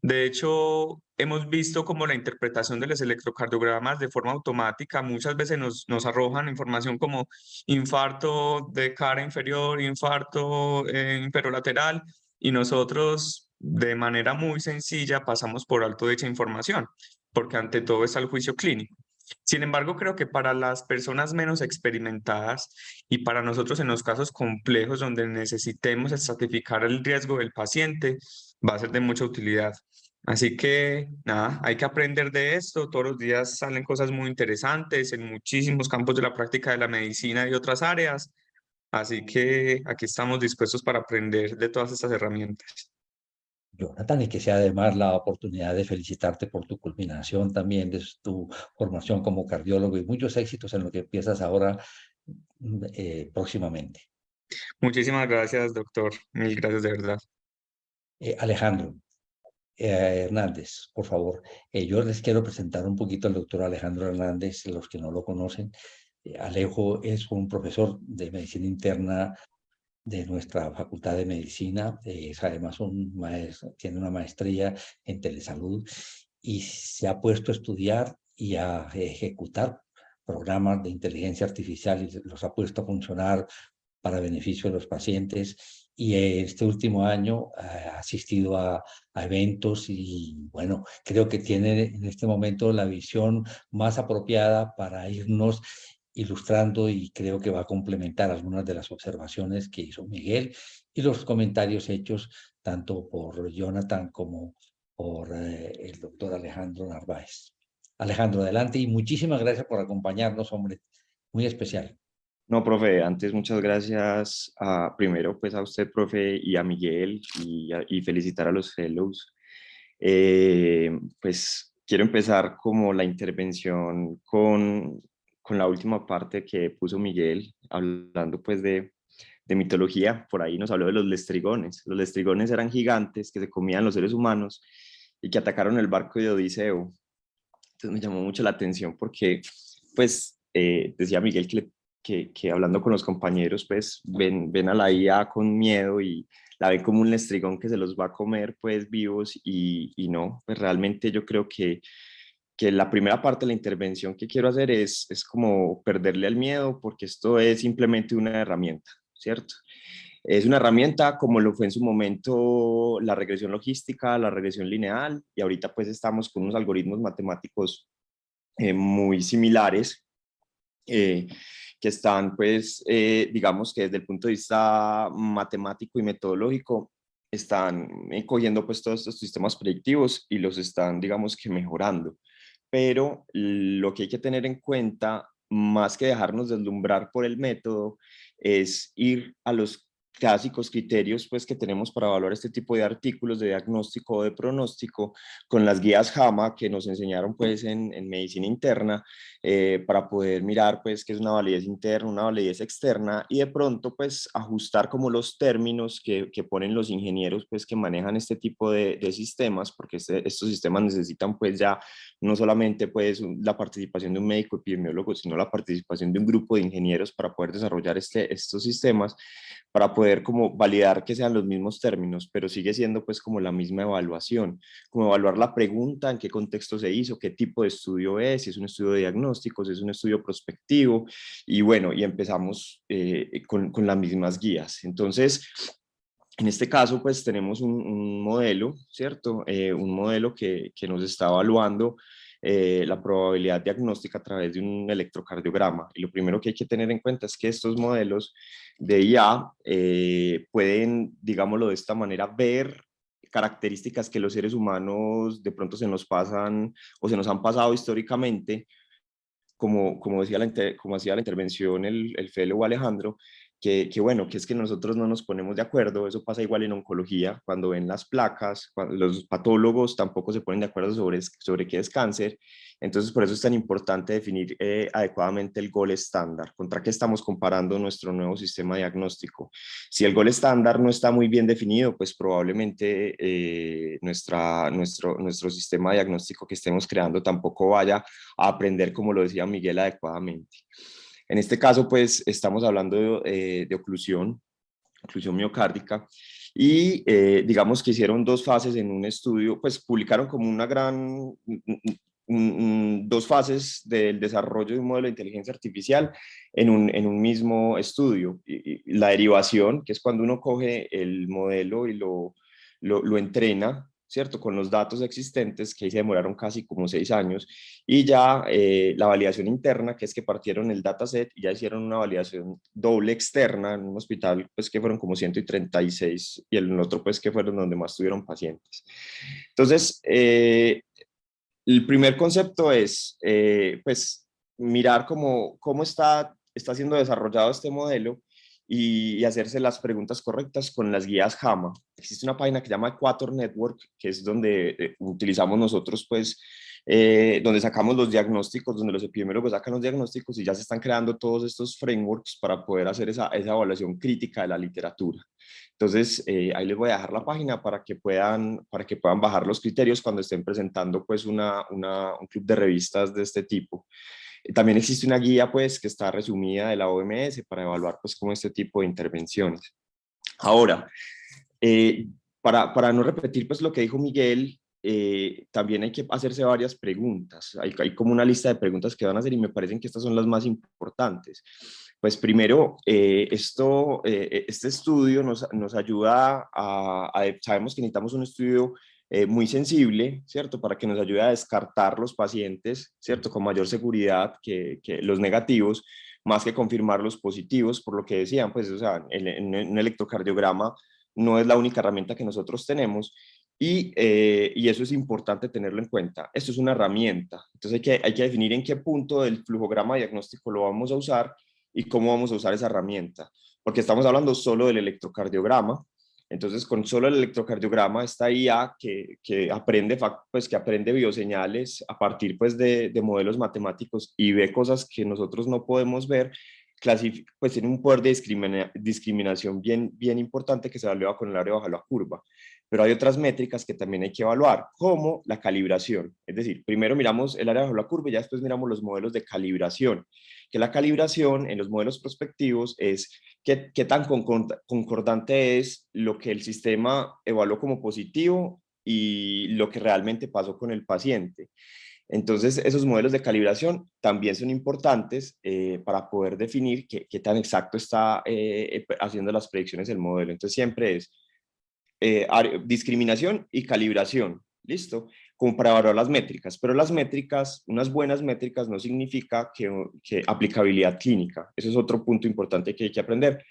D: De hecho, hemos visto como la interpretación de los electrocardiogramas de forma automática muchas veces nos arrojan información como infarto de cara inferior, infarto imperolateral, y nosotros de manera muy sencilla pasamos por alto dicha información, porque ante todo está el juicio clínico. Sin embargo, creo que para las personas menos experimentadas y para nosotros en los casos complejos donde necesitemos estratificar el riesgo del paciente, va a ser de mucha utilidad. Así que nada, hay que aprender de esto. Todos los días salen cosas muy interesantes en muchísimos campos de la práctica de la medicina y otras áreas. Así que aquí estamos dispuestos para aprender de todas estas herramientas.
B: Jonathan, y que sea además la oportunidad de felicitarte por tu culminación también de tu formación como cardiólogo y muchos éxitos en lo que empiezas ahora próximamente.
D: Muchísimas gracias, doctor. Mil gracias de verdad.
B: Alejandro. Hernández, por favor. Yo les quiero presentar un poquito al doctor Alejandro Hernández, los que no lo conocen. Alejo es un profesor de medicina interna de nuestra Facultad de Medicina, es además un maestro, tiene una maestría en telesalud y se ha puesto a estudiar y a ejecutar programas de inteligencia artificial y los ha puesto a funcionar para beneficio de los pacientes. Y este último año ha asistido a eventos y bueno, creo que tiene en este momento la visión más apropiada para irnos ilustrando y creo que va a complementar algunas de las observaciones que hizo Miguel y los comentarios hechos tanto por Jonathan como por el doctor Alejandro Narváez. Alejandro, adelante y muchísimas gracias por acompañarnos, hombre, muy especial.
E: No, profe, antes muchas gracias primero pues a usted, profe, y a Miguel y felicitar a los fellows. Pues quiero empezar como la intervención con la última parte que puso Miguel, hablando pues de mitología. Por ahí nos habló de los lestrigones. Los lestrigones eran gigantes que se comían los seres humanos y que atacaron el barco de Odiseo. Entonces me llamó mucho la atención porque pues decía Miguel que hablando con los compañeros, pues ven a la IA con miedo y la ven como un lestrigón que se los va a comer pues vivos y no, pues realmente yo creo que la primera parte de la intervención que quiero hacer es como perderle al miedo porque esto es simplemente una herramienta, ¿cierto? Es una herramienta como lo fue en su momento la regresión logística, la regresión lineal y ahorita pues estamos con unos algoritmos matemáticos muy similares que están, pues, digamos que desde el punto de vista matemático y metodológico, están cogiendo pues todos estos sistemas predictivos y los están, digamos que mejorando. Pero lo que hay que tener en cuenta, más que dejarnos deslumbrar por el método, es ir a los clásicos criterios pues que tenemos para evaluar este tipo de artículos de diagnóstico o de pronóstico con las guías JAMA que nos enseñaron pues en medicina interna para poder mirar pues qué es una validez interna, una validez externa y de pronto pues ajustar como los términos que ponen los ingenieros pues que manejan este tipo de sistemas porque estos sistemas necesitan pues ya no solamente pues la participación de un médico epidemiólogo sino la participación de un grupo de ingenieros para poder desarrollar estos sistemas para poder como validar que sean los mismos términos, pero sigue siendo pues como la misma evaluación, como evaluar la pregunta, en qué contexto se hizo, qué tipo de estudio es, si es un estudio de diagnóstico, si es un estudio prospectivo, y bueno, y empezamos con las mismas guías. Entonces, en este caso, pues tenemos un modelo, ¿cierto? Un modelo que nos está evaluando la probabilidad diagnóstica a través de un electrocardiograma. Y lo primero que hay que tener en cuenta es que estos modelos de IA pueden, digámoslo de esta manera, ver características que los seres humanos de pronto se nos pasan o se nos han pasado históricamente, como hacía la intervención el fellow Alejandro, que bueno, que es que nosotros no nos ponemos de acuerdo, eso pasa igual en oncología, cuando ven las placas, los patólogos tampoco se ponen de acuerdo sobre qué es cáncer, entonces por eso es tan importante definir adecuadamente el gol estándar, contra qué estamos comparando nuestro nuevo sistema diagnóstico. Si el gol estándar no está muy bien definido, pues probablemente nuestro sistema diagnóstico que estemos creando tampoco vaya a aprender, como lo decía Miguel, adecuadamente. En este caso, pues, estamos hablando de oclusión miocárdica, y digamos que hicieron dos fases en un estudio, pues publicaron como una gran, dos fases del desarrollo de un modelo de inteligencia artificial en un mismo estudio. Y la derivación, que es cuando uno coge el modelo y lo entrena, ¿cierto? Con los datos existentes, que ahí se demoraron casi como 6 años, y ya la validación interna, que es que partieron el dataset y ya hicieron una validación doble externa en un hospital, pues que fueron como 136, y el otro pues que fueron donde más tuvieron pacientes. Entonces, el primer concepto es, pues, mirar cómo está siendo desarrollado este modelo y hacerse las preguntas correctas con las guías JAMA. Existe una página que se llama Equator Network, que es donde utilizamos nosotros, pues, donde sacamos los diagnósticos, donde los epidemiólogos sacan los diagnósticos y ya se están creando todos estos frameworks para poder hacer esa evaluación crítica de la literatura. Entonces, ahí les voy a dejar la página para que puedan bajar los criterios cuando estén presentando pues un club de revistas de este tipo. También existe una guía pues que está resumida de la OMS para evaluar pues como este tipo de intervenciones. Ahora, para no repetir pues lo que dijo Miguel, también hay que hacerse varias preguntas. Hay como una lista de preguntas que van a hacer y me parecen que estas son las más importantes. Pues primero, este estudio nos ayuda sabemos que necesitamos un estudio muy sensible, ¿cierto? Para que nos ayude a descartar los pacientes, ¿cierto? Con mayor seguridad que los negativos, más que confirmar los positivos, por lo que decían, pues, o sea, en un electrocardiograma no es la única herramienta que nosotros tenemos y eso es importante tenerlo en cuenta. Esto es una herramienta, entonces hay que definir en qué punto del flujograma diagnóstico lo vamos a usar y cómo vamos a usar esa herramienta, porque estamos hablando solo del electrocardiograma. Entonces, con solo el electrocardiograma, esta IA que aprende bioseñales a partir pues, de modelos matemáticos y ve cosas que nosotros no podemos ver, pues tiene un poder de discriminación bien importante que se evalúa con el área bajo la curva. Pero hay otras métricas que también hay que evaluar, como la calibración. Es decir, primero miramos el área bajo la curva y ya después miramos los modelos de calibración. Que la calibración en los modelos prospectivos es qué tan concordante es lo que el sistema evaluó como positivo y lo que realmente pasó con el paciente. Entonces, esos modelos de calibración también son importantes para poder definir qué tan exacto está haciendo las predicciones del modelo. Entonces, siempre es discriminación y calibración, ¿listo? Como para evaluar las métricas, pero las métricas, unas buenas métricas no significa que aplicabilidad clínica. Eso es otro punto importante que hay que aprender.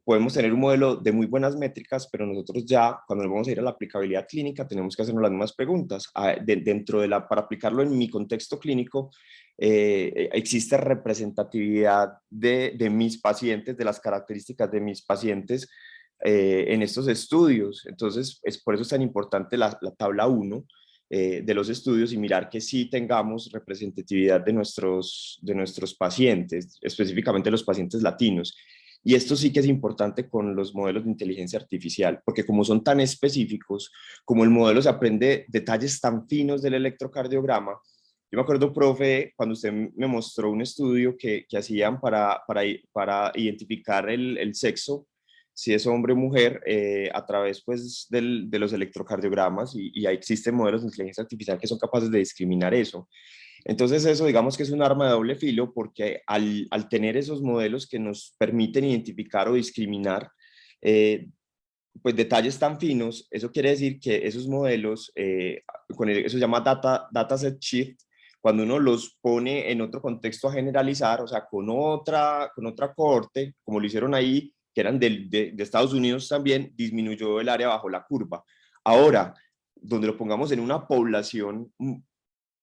E: Podemos tener un modelo de muy buenas métricas, pero nosotros ya, cuando nos vamos a ir a la aplicabilidad clínica, tenemos que hacernos las mismas preguntas. Para aplicarlo en mi contexto clínico, existe representatividad de mis pacientes, de las características de mis pacientes en estos estudios. Entonces, por eso es tan importante la tabla 1 de los estudios y mirar que sí tengamos representatividad de nuestros pacientes, específicamente los pacientes latinos. Y esto sí que es importante con los modelos de inteligencia artificial, porque como son tan específicos, como el modelo se aprende detalles tan finos del electrocardiograma. Yo me acuerdo, profe, cuando usted me mostró un estudio que hacían para identificar el sexo, si es hombre o mujer, a través pues, de los electrocardiogramas, y ahí existen modelos de inteligencia artificial que son capaces de discriminar eso. Entonces eso digamos que es un arma de doble filo, porque al tener esos modelos que nos permiten identificar o discriminar pues detalles tan finos, eso quiere decir que esos modelos, eso se llama dataset shift, cuando uno los pone en otro contexto a generalizar, o sea, con otra cohorte, como lo hicieron ahí, que eran de Estados Unidos también, disminuyó el área bajo la curva. Ahora, donde lo pongamos en una población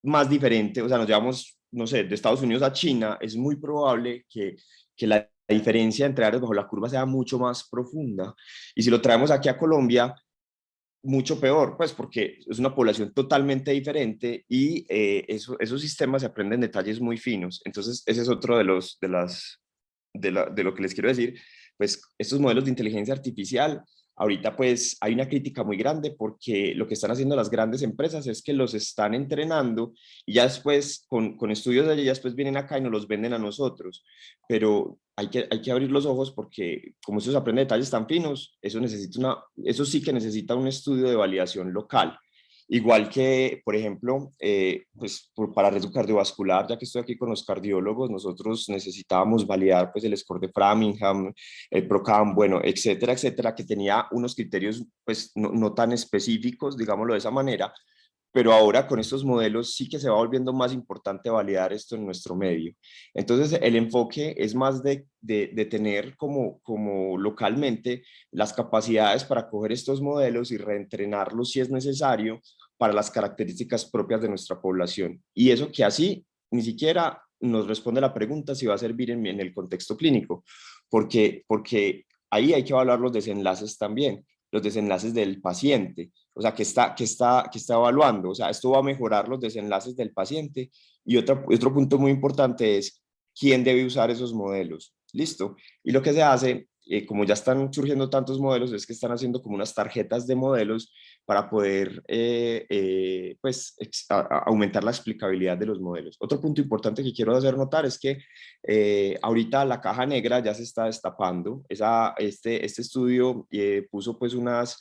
E: más diferente, o sea, nos llevamos, no sé, de Estados Unidos a China, es muy probable que la diferencia entre áreas bajo la curva sea mucho más profunda. Y si lo traemos aquí a Colombia, mucho peor, pues porque es una población totalmente diferente y esos sistemas se aprenden detalles muy finos. Entonces, ese es otro de lo que les quiero decir. Pues estos modelos de inteligencia artificial, ahorita pues hay una crítica muy grande porque lo que están haciendo las grandes empresas es que los están entrenando y ya después con estudios de allí, ya después vienen acá y nos los venden a nosotros. Pero hay que abrir los ojos porque como eso se aprende detalles tan finos, eso sí que necesita un estudio de validación local. Igual que, por ejemplo, pues para riesgo cardiovascular, ya que estoy aquí con los cardiólogos, nosotros necesitábamos validar pues el score de Framingham, el PROCAM, bueno, etcétera, etcétera, que tenía unos criterios pues no tan específicos, digámoslo de esa manera, pero ahora con estos modelos sí que se va volviendo más importante validar esto en nuestro medio. Entonces el enfoque es más de tener como localmente las capacidades para coger estos modelos y reentrenarlos si es necesario para las características propias de nuestra población. Y eso que así ni siquiera nos responde la pregunta si va a servir en el contexto clínico, porque ahí hay que evaluar los desenlaces también, los desenlaces del paciente. o sea, que está evaluando. O sea, esto va a mejorar los desenlaces del paciente. Y otro punto muy importante es quién debe usar esos modelos. ¿Listo? Y lo que se hace, como ya están surgiendo tantos modelos, es que están haciendo como unas tarjetas de modelos para poder pues, aumentar la explicabilidad de los modelos. Otro punto importante que quiero hacer notar es que ahorita la caja negra ya se está destapando. Este estudio puso pues unas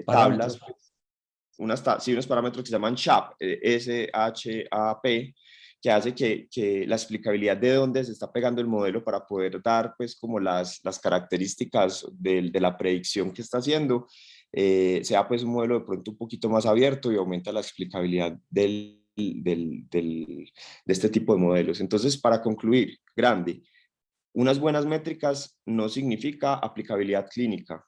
E: tablas, unos parámetros que se llaman SHAP, S-H-A-P, que hace que la explicabilidad de dónde se está pegando el modelo para poder dar pues como las características de la predicción que está haciendo, sea pues un modelo de pronto un poquito más abierto y aumenta la explicabilidad de este tipo de modelos. Entonces, para concluir, grande, unas buenas métricas no significa aplicabilidad clínica,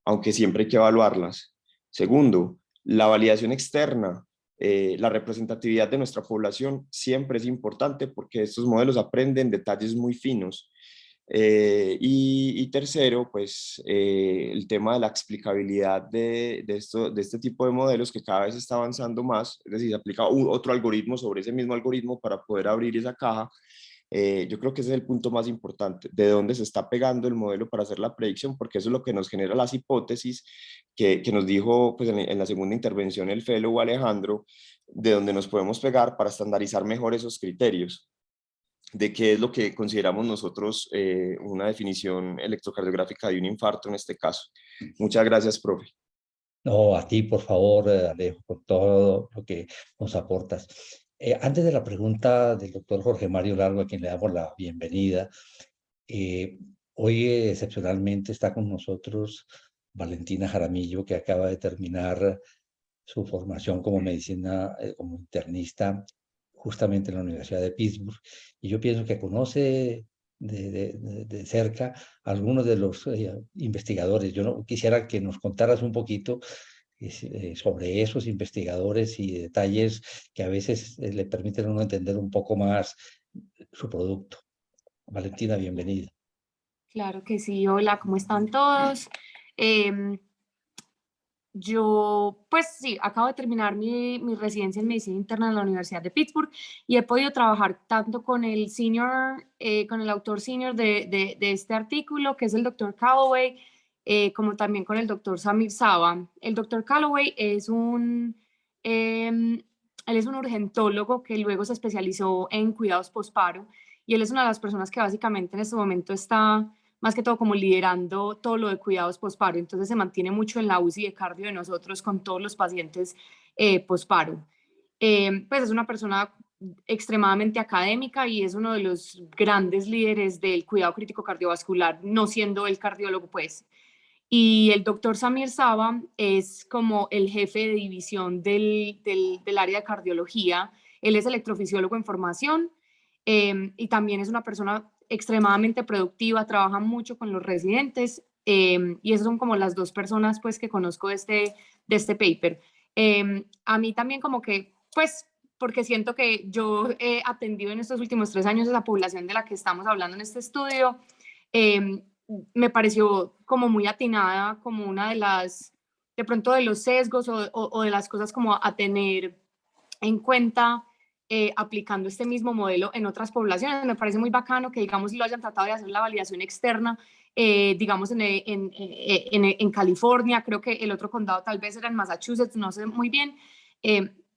E: aunque siempre hay que evaluarlas. Segundo, la validación externa, la representatividad de nuestra población siempre es importante porque estos modelos aprenden detalles muy finos. Y tercero, pues el tema de la explicabilidad de este tipo de modelos que cada vez está avanzando más, es decir, se aplica otro algoritmo sobre ese mismo algoritmo para poder abrir esa caja. Yo creo que ese es el punto más importante, de dónde se está pegando el modelo para hacer la predicción, porque eso es lo que nos genera las hipótesis que nos dijo pues, en la segunda intervención el fellow Alejandro, de dónde nos podemos pegar para estandarizar mejor esos criterios de qué es lo que consideramos nosotros una definición electrocardiográfica de un infarto en este caso. Muchas gracias, profe.
B: No, a ti, por favor, Alejo, por todo lo que nos aportas. Antes de la pregunta del doctor Jorge Mario Largo, a quien le damos la bienvenida, hoy excepcionalmente está con nosotros Valentina Jaramillo, que acaba de terminar su formación como medicina, como internista, justamente en la Universidad de Pittsburgh. Y yo pienso que conoce de cerca a algunos de los investigadores. Yo no, quisiera que nos contaras un poquito sobre esos investigadores y detalles que a veces le permiten a uno entender un poco más su producto. Valentina, bienvenida.
F: Claro que sí, hola, ¿cómo están todos? Yo, pues sí, acabo de terminar mi residencia en medicina interna en la Universidad de Pittsburgh y he podido trabajar tanto con el con el autor senior de este artículo, que es el doctor Calloway, como también con el doctor Samir Saba. El doctor Calloway es él es un urgentólogo que luego se especializó en cuidados posparo y él es una de las personas que básicamente en este momento está más que todo como liderando todo lo de cuidados posparo. Entonces se mantiene mucho en la UCI de cardio de nosotros con todos los pacientes posparo. Pues es una persona extremadamente académica y es uno de los grandes líderes del cuidado crítico cardiovascular, no siendo el cardiólogo, pues. Y el doctor Samir Saba es como el jefe de división del área de cardiología. Él es electrofisiólogo en formación y también es una persona extremadamente productiva, trabaja mucho con los residentes y esas son como las dos personas pues que conozco de este paper. A mí también como que pues porque siento que yo he atendido en estos últimos 3 años esa población de la que estamos hablando en este estudio, me pareció como muy atinada, como una de pronto de los sesgos o de las cosas como a tener en cuenta aplicando este mismo modelo en otras poblaciones. Me parece muy bacano que, digamos, lo hayan tratado de hacer la validación externa, digamos, en California, creo que el otro condado tal vez era en Massachusetts, no sé muy bien,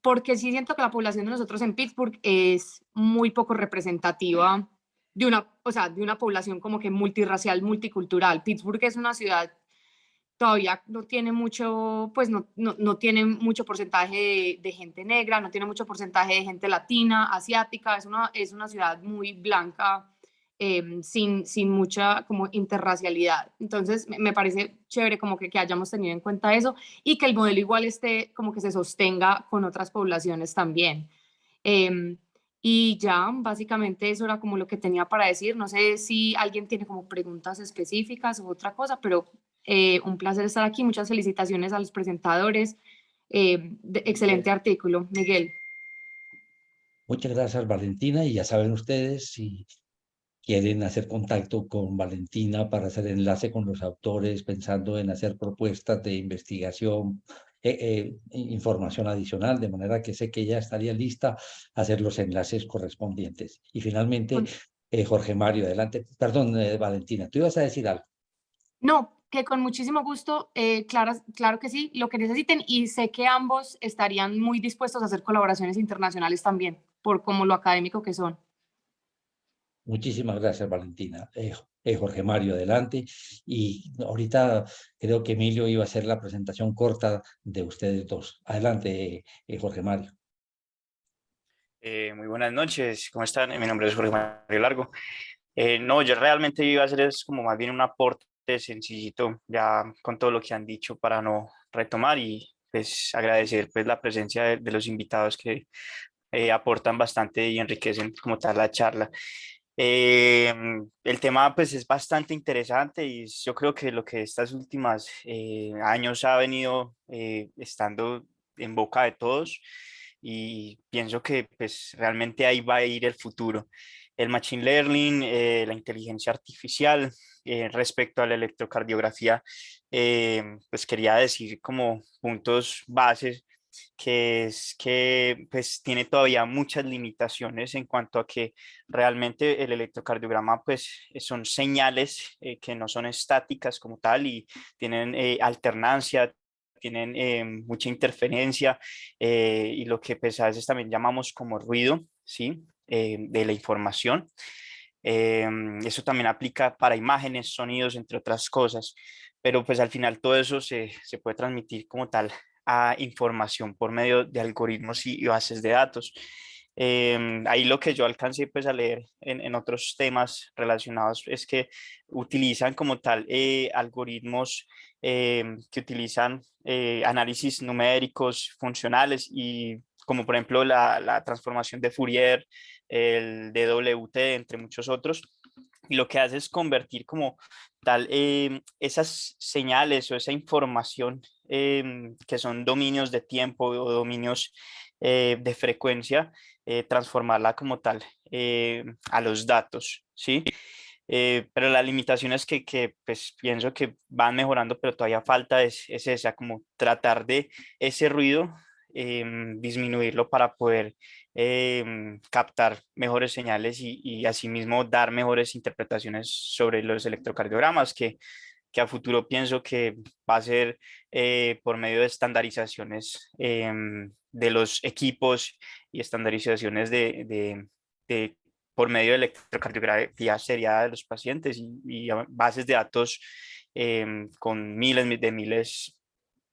F: porque sí siento que la población de nosotros en Pittsburgh es muy poco representativa de una población como que multirracial, multicultural. Pittsburgh es una ciudad todavía no tiene mucho, pues no tiene mucho porcentaje de gente negra, no tiene mucho porcentaje de gente latina, asiática, es una ciudad muy blanca, sin mucha como interracialidad. Entonces me parece chévere como que hayamos tenido en cuenta eso y que el modelo igual esté como que se sostenga con otras poblaciones también. Y ya, básicamente eso era como lo que tenía para decir. No sé si alguien tiene como preguntas específicas u otra cosa, pero un placer estar aquí. Muchas felicitaciones a los presentadores. Excelente artículo, Miguel.
B: Muchas gracias, Valentina. Y ya saben ustedes, si quieren hacer contacto con Valentina para hacer enlace con los autores, pensando en hacer propuestas de investigación, información adicional, de manera que sé que ella estaría lista a hacer los enlaces correspondientes. Y finalmente, Jorge Mario, adelante. Perdón, Valentina, tú ibas a decir algo.
F: No, que con muchísimo gusto, claro que sí, lo que necesiten, y sé que ambos estarían muy dispuestos a hacer colaboraciones internacionales también, por como lo académico que son.
B: Muchísimas gracias, Valentina. Jorge Mario, adelante. Y ahorita creo que Emilio iba a hacer la presentación corta de ustedes dos. Adelante, Jorge Mario.
G: Muy buenas noches, ¿cómo están? Mi nombre es Jorge Mario Largo. No, yo realmente iba a hacer es como más bien un aporte sencillito ya con todo lo que han dicho para no retomar y pues agradecer pues la presencia de los invitados que aportan bastante y enriquecen como tal la charla. Eh, el tema pues es bastante interesante y yo creo que lo que estas últimas años ha venido estando en boca de todos y pienso que pues realmente ahí va a ir el futuro. El machine learning, la inteligencia artificial, respecto a la electrocardiografía, pues quería decir como puntos bases que es que pues tiene todavía muchas limitaciones en cuanto a que realmente el electrocardiograma pues son señales que no son estáticas como tal y tienen alternancia, tienen mucha interferencia y lo que pues a veces también llamamos como ruido, ¿sí? De la información. Eso también aplica para imágenes, sonidos, entre otras cosas, pero pues al final todo eso se puede transmitir como tal a información por medio de algoritmos y bases de datos. Ahí lo que yo alcancé pues a leer en otros temas relacionados es que utilizan como tal algoritmos que utilizan análisis numéricos funcionales y como por ejemplo la transformación de Fourier, el DWT, entre muchos otros. Y lo que hace es convertir como tal esas señales o esa información que son dominios de tiempo o dominios de frecuencia, transformarla como tal a los datos, ¿sí? Pero la limitación es que pues, pienso que van mejorando, pero todavía falta es esa, como tratar de ese ruido, disminuirlo para poder captar mejores señales y asimismo dar mejores interpretaciones sobre los electrocardiogramas, que a futuro pienso que va a ser por medio de estandarizaciones de los equipos y estandarizaciones de por medio de electrocardiografía seriada de los pacientes y bases de datos con miles de miles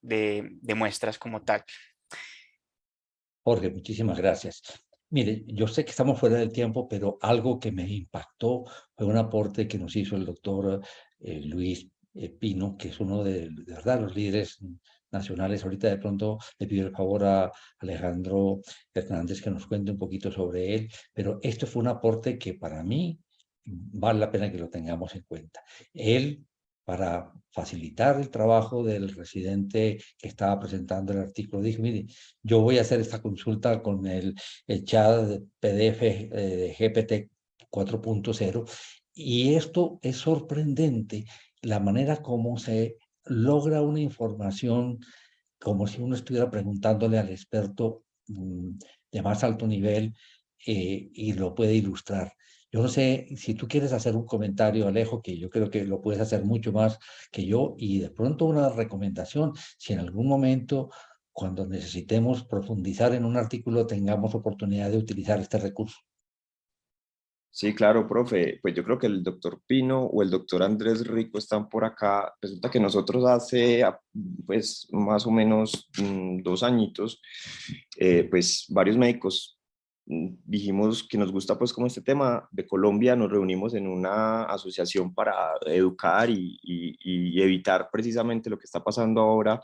G: de muestras como tal.
B: Jorge, muchísimas gracias. Mire, yo sé que estamos fuera del tiempo, pero algo que me impactó fue un aporte que nos hizo el doctor Luis Pino, que es uno de verdad los líderes nacionales. Ahorita de pronto le pido el favor a Alejandro Hernández que nos cuente un poquito sobre él, pero esto fue un aporte que para mí vale la pena que lo tengamos en cuenta. Él, para facilitar el trabajo del residente que estaba presentando el artículo, dijo, mire, yo voy a hacer esta consulta con el chat PDF de GPT 4.0 y esto es sorprendente, la manera como se logra una información como si uno estuviera preguntándole al experto de más alto nivel y lo puede ilustrar. Yo no sé si tú quieres hacer un comentario, Alejo, que yo creo que lo puedes hacer mucho más que yo, y de pronto una recomendación, si en algún momento, cuando necesitemos profundizar en un artículo, tengamos oportunidad de utilizar este recurso.
E: Sí, claro, profe. Pues yo creo que el doctor Pino o el doctor Andrés Rico están por acá. Resulta que nosotros hace, pues, más o menos 2 añitos, pues, varios médicos dijimos que nos gusta, pues, como este tema de Colombia, nos reunimos en una asociación para educar y evitar precisamente lo que está pasando ahora,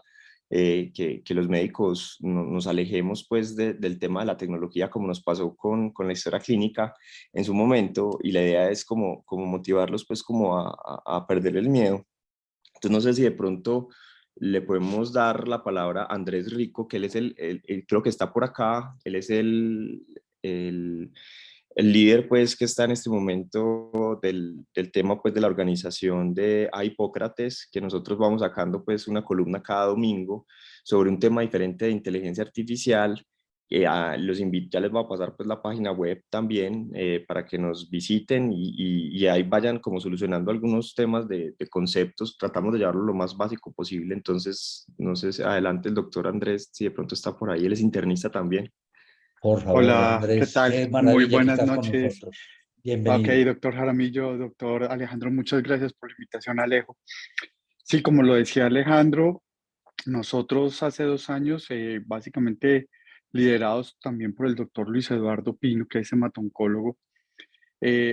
E: que los médicos nos alejemos, pues, del tema de la tecnología, como nos pasó con la historia clínica en su momento, y la idea es como motivarlos pues como a perder el miedo. Entonces no sé si de pronto le podemos dar la palabra a Andrés Rico, que él es creo que está por acá, él es el el líder pues que está en este momento del tema pues de la organización de Hipócrates, que nosotros vamos sacando pues una columna cada domingo sobre un tema diferente de inteligencia artificial. Los invito, ya les voy a pasar pues la página web también para que nos visiten y ahí vayan como solucionando algunos temas de conceptos. Tratamos de llevarlo lo más básico posible. Entonces, no sé, adelante el doctor Andrés, si de pronto está por ahí, él es internista también.
B: Por favor,
H: Hola, ¿qué
B: Andrés,
H: tal?
B: qué
H: Muy
B: maravilla que
H: buenas
B: estás con
H: noches.
B: nosotros.
H: Ok,
B: Bienvenido.
H: doctor Jaramillo, doctor Alejandro, muchas gracias por la invitación, Alejo. Sí, como lo decía Alejandro, nosotros hace 2 años, básicamente liderados también por el doctor Luis Eduardo Pino, que es hematoncólogo,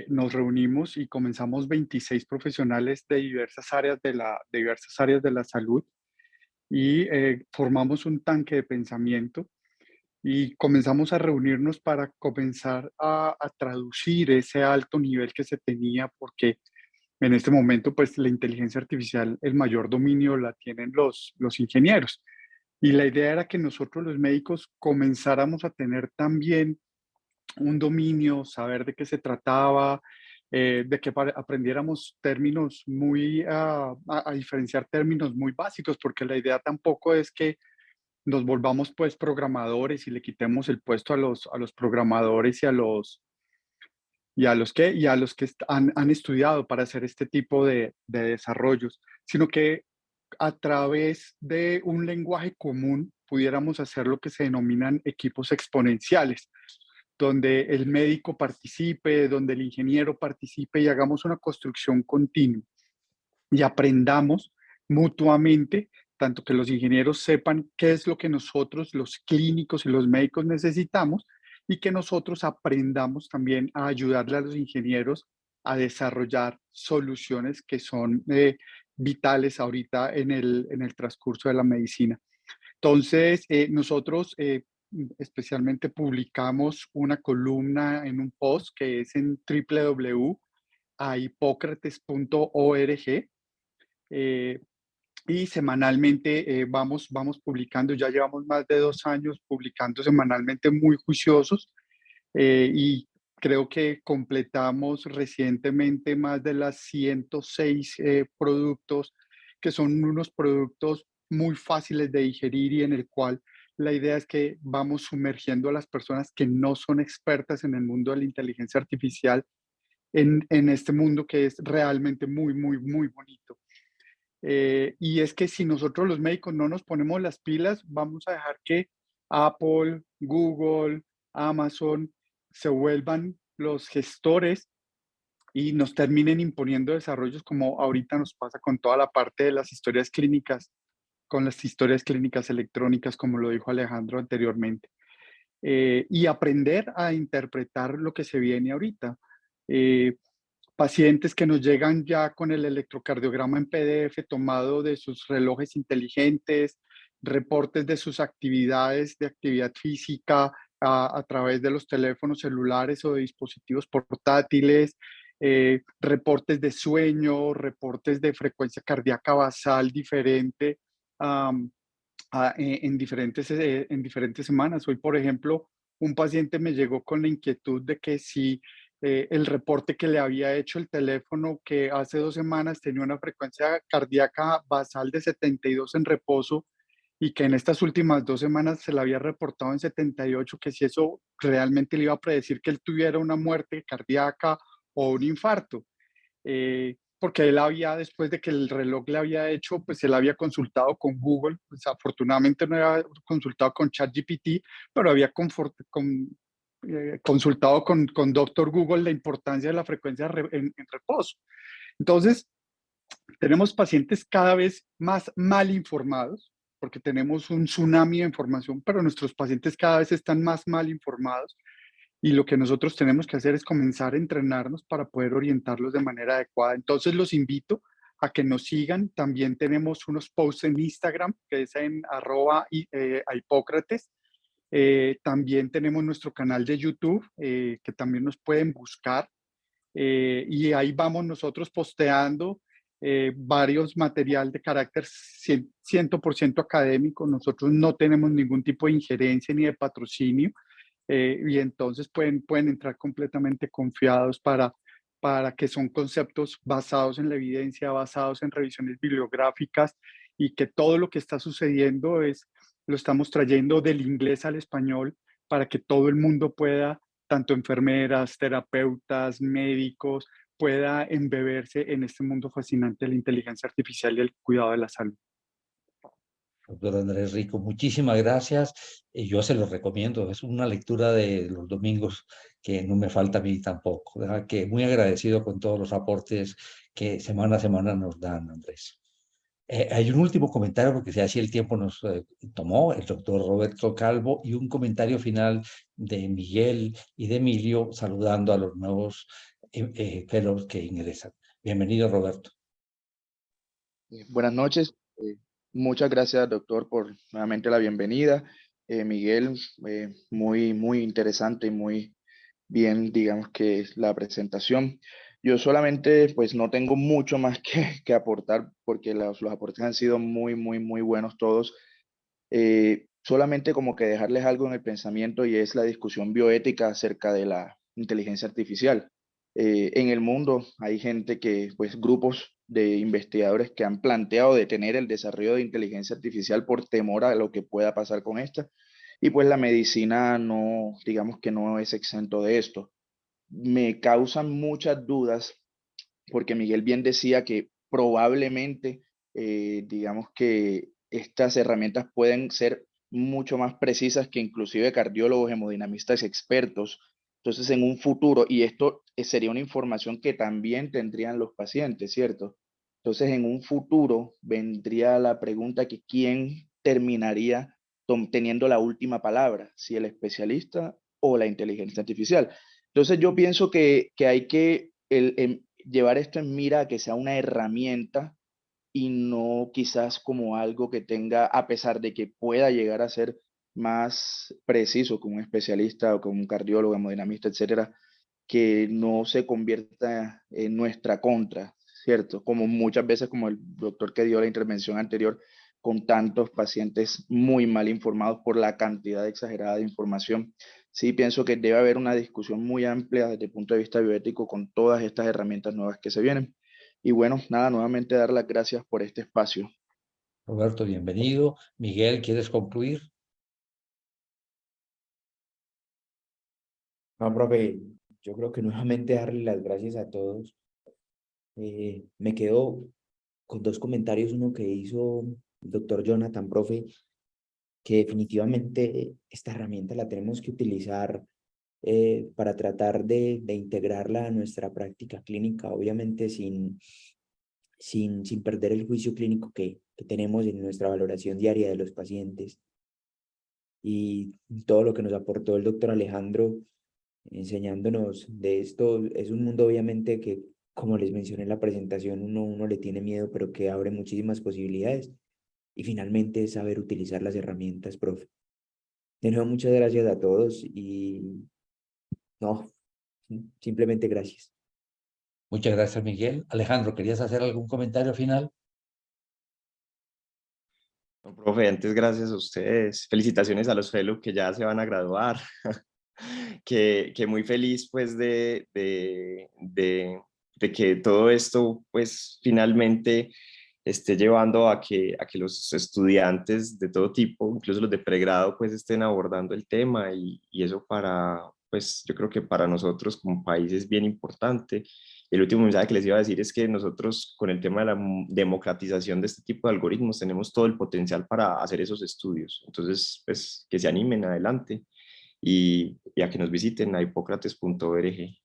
H: nos reunimos y comenzamos 26 profesionales de diversas áreas de la salud y formamos un tanque de pensamiento y comenzamos a reunirnos para comenzar a traducir ese alto nivel que se tenía, porque en este momento, pues la inteligencia artificial, el mayor dominio la tienen los ingenieros. Y la idea era que nosotros los médicos comenzáramos a tener también un dominio, saber de qué se trataba, de que aprendiéramos términos muy, a diferenciar términos muy básicos, porque la idea tampoco es que nos volvamos pues programadores y le quitemos el puesto a los programadores y a los que han estudiado para hacer este tipo de desarrollos, sino que a través de un lenguaje común pudiéramos hacer lo que se denominan equipos exponenciales, donde el médico participe, donde el ingeniero participe y hagamos una construcción continua y aprendamos mutuamente, tanto que los ingenieros sepan qué es lo que nosotros, los clínicos y los médicos necesitamos, y que nosotros aprendamos también a ayudarle a los ingenieros a desarrollar soluciones que son vitales ahorita en el transcurso de la medicina. Entonces, nosotros especialmente publicamos una columna en un post que es en www.ahipocrates.org, eh, y semanalmente vamos publicando, ya llevamos más de 2 años publicando semanalmente muy juiciosos, y creo que completamos recientemente más de las 106 productos, que son unos productos muy fáciles de digerir y en el cual la idea es que vamos sumergiendo a las personas que no son expertas en el mundo de la inteligencia artificial en este mundo que es realmente muy, muy, muy bonito. Y es que si nosotros los médicos no nos ponemos las pilas, vamos a dejar que Apple, Google, Amazon se vuelvan los gestores y nos terminen imponiendo desarrollos como ahorita nos pasa con toda la parte de las historias clínicas, con las historias clínicas electrónicas, como lo dijo Alejandro anteriormente. Y aprender a interpretar lo que se viene ahorita. Eh, Pacientes que nos llegan ya con el electrocardiograma en PDF tomado de sus relojes inteligentes, reportes de sus actividades de actividad física a través de los teléfonos celulares o de dispositivos portátiles, reportes de sueño, reportes de frecuencia cardíaca basal diferente, am, en diferentes semanas. Hoy, por ejemplo, un paciente me llegó con la inquietud de que si el reporte que le había hecho el teléfono, que hace 2 semanas tenía una frecuencia cardíaca basal de 72 en reposo y que en estas últimas 2 semanas se la había reportado en 78, que si eso realmente le iba a predecir que él tuviera una muerte cardíaca o un infarto. Porque él había, después de que el reloj le había hecho, pues él había consultado con Google, pues afortunadamente no había consultado con ChatGPT, pero había consultado con Doctor Google la importancia de la frecuencia en reposo. Entonces, tenemos pacientes cada vez más mal informados, porque tenemos un tsunami de información, pero nuestros pacientes cada vez están más mal informados y lo que nosotros tenemos que hacer es comenzar a entrenarnos para poder orientarlos de manera adecuada. Entonces los invito a que nos sigan. También tenemos unos posts en Instagram, que es en @Hipócrates. También tenemos nuestro canal de YouTube, que también nos pueden buscar. Y ahí vamos nosotros posteando varios material de carácter 100% académico. Nosotros no tenemos ningún tipo de injerencia ni de patrocinio. y entonces pueden entrar completamente confiados para que son conceptos basados en la evidencia, basados en revisiones bibliográficas, y que todo lo que está sucediendo lo estamos trayendo del inglés al español para que todo el mundo pueda, tanto enfermeras, terapeutas, médicos, pueda embeberse en este mundo fascinante de la inteligencia artificial y el cuidado de la salud.
B: Doctor Andrés Rico, muchísimas gracias. Yo se los recomiendo. Es una lectura de los domingos que no me falta a mí tampoco. ¿Verdad? Que muy agradecido con todos los aportes que semana a semana nos dan, Andrés. Hay un último comentario, porque si así el tiempo nos tomó, el doctor Roberto Calvo, y un comentario final de Miguel y de Emilio, saludando a los nuevos fellows que ingresan. Bienvenido, Roberto.
I: Buenas noches. Muchas gracias, doctor, por nuevamente la bienvenida. Miguel, muy interesante y muy bien, digamos que la presentación. Yo solamente, pues no tengo mucho más que aportar, porque los aportes han sido muy buenos todos. Solamente como que dejarles algo en el pensamiento, y es la discusión bioética acerca de la inteligencia artificial. En el mundo hay grupos de investigadores que han planteado detener el desarrollo de inteligencia artificial por temor a lo que pueda pasar con esta. Y pues la medicina no, digamos que no es exento de esto. Me causan muchas dudas porque Miguel bien decía que probablemente, digamos que estas herramientas pueden ser mucho más precisas que inclusive cardiólogos, hemodinamistas expertos. Entonces, en un futuro, y esto sería una información que también tendrían los pacientes, ¿cierto? Entonces, en un futuro vendría la pregunta que quién terminaría teniendo la última palabra, si el especialista o la inteligencia artificial. Entonces, yo pienso que hay que llevar esto en mira, a que sea una herramienta y no quizás como algo que tenga, a pesar de que pueda llegar a ser más preciso con un especialista o con un cardiólogo, hemodinamista, etcétera, que no se convierta en nuestra contra, ¿cierto? Como muchas veces, como el doctor que dio la intervención anterior, con tantos pacientes muy mal informados por la cantidad exagerada de información. Sí, pienso que debe haber una discusión muy amplia desde el punto de vista bioético con todas estas herramientas nuevas que se vienen. Y bueno, nada, nuevamente dar las gracias por este espacio.
B: Roberto, bienvenido. Miguel, ¿quieres concluir?
A: No, profe, yo creo que nuevamente darle las gracias a todos. Me quedo con dos comentarios, uno que hizo el doctor Jonathan, profe, que definitivamente esta herramienta la tenemos que utilizar para tratar de integrarla a nuestra práctica clínica, obviamente sin perder el juicio clínico que tenemos en nuestra valoración diaria de los pacientes. Y todo lo que nos aportó el doctor Alejandro enseñándonos de esto, es un mundo obviamente que, como les mencioné en la presentación, uno le tiene miedo, pero que abre muchísimas posibilidades. Y finalmente es saber utilizar las herramientas, profe. De nuevo, muchas gracias a todos y no, simplemente gracias.
B: Muchas gracias, Miguel. Alejandro, ¿querías hacer algún comentario final?
E: No, profe, antes gracias a ustedes. Felicitaciones a los fellows que ya se van a graduar. que muy feliz pues de que todo esto pues finalmente esté llevando a que los estudiantes de todo tipo, incluso los de pregrado, pues estén abordando el tema, y eso pues yo creo que para nosotros como país es bien importante. El último mensaje que les iba a decir es que nosotros, con el tema de la democratización de este tipo de algoritmos, tenemos todo el potencial para hacer esos estudios. Entonces, pues que se animen adelante y a que nos visiten a hipócrates.org.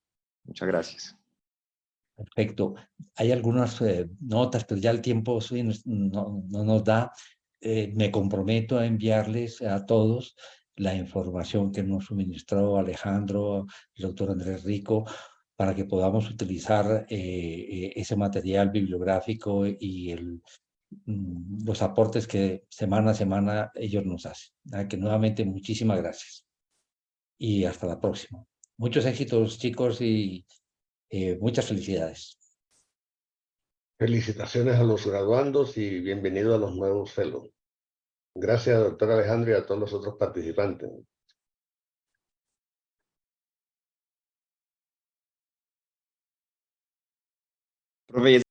E: Muchas gracias.
B: Perfecto. Hay algunas notas, pero ya el tiempo sí, no nos da. Me comprometo a enviarles a todos la información que nos suministró Alejandro, el doctor Andrés Rico, para que podamos utilizar ese material bibliográfico y los aportes que semana a semana ellos nos hacen. Que nuevamente muchísimas gracias. Y hasta la próxima. Muchos éxitos, chicos, y muchas felicidades.
J: Felicitaciones a los graduandos y bienvenido a los nuevos fellows. Gracias, doctor Alejandro, y a todos los otros participantes.
E: Profe,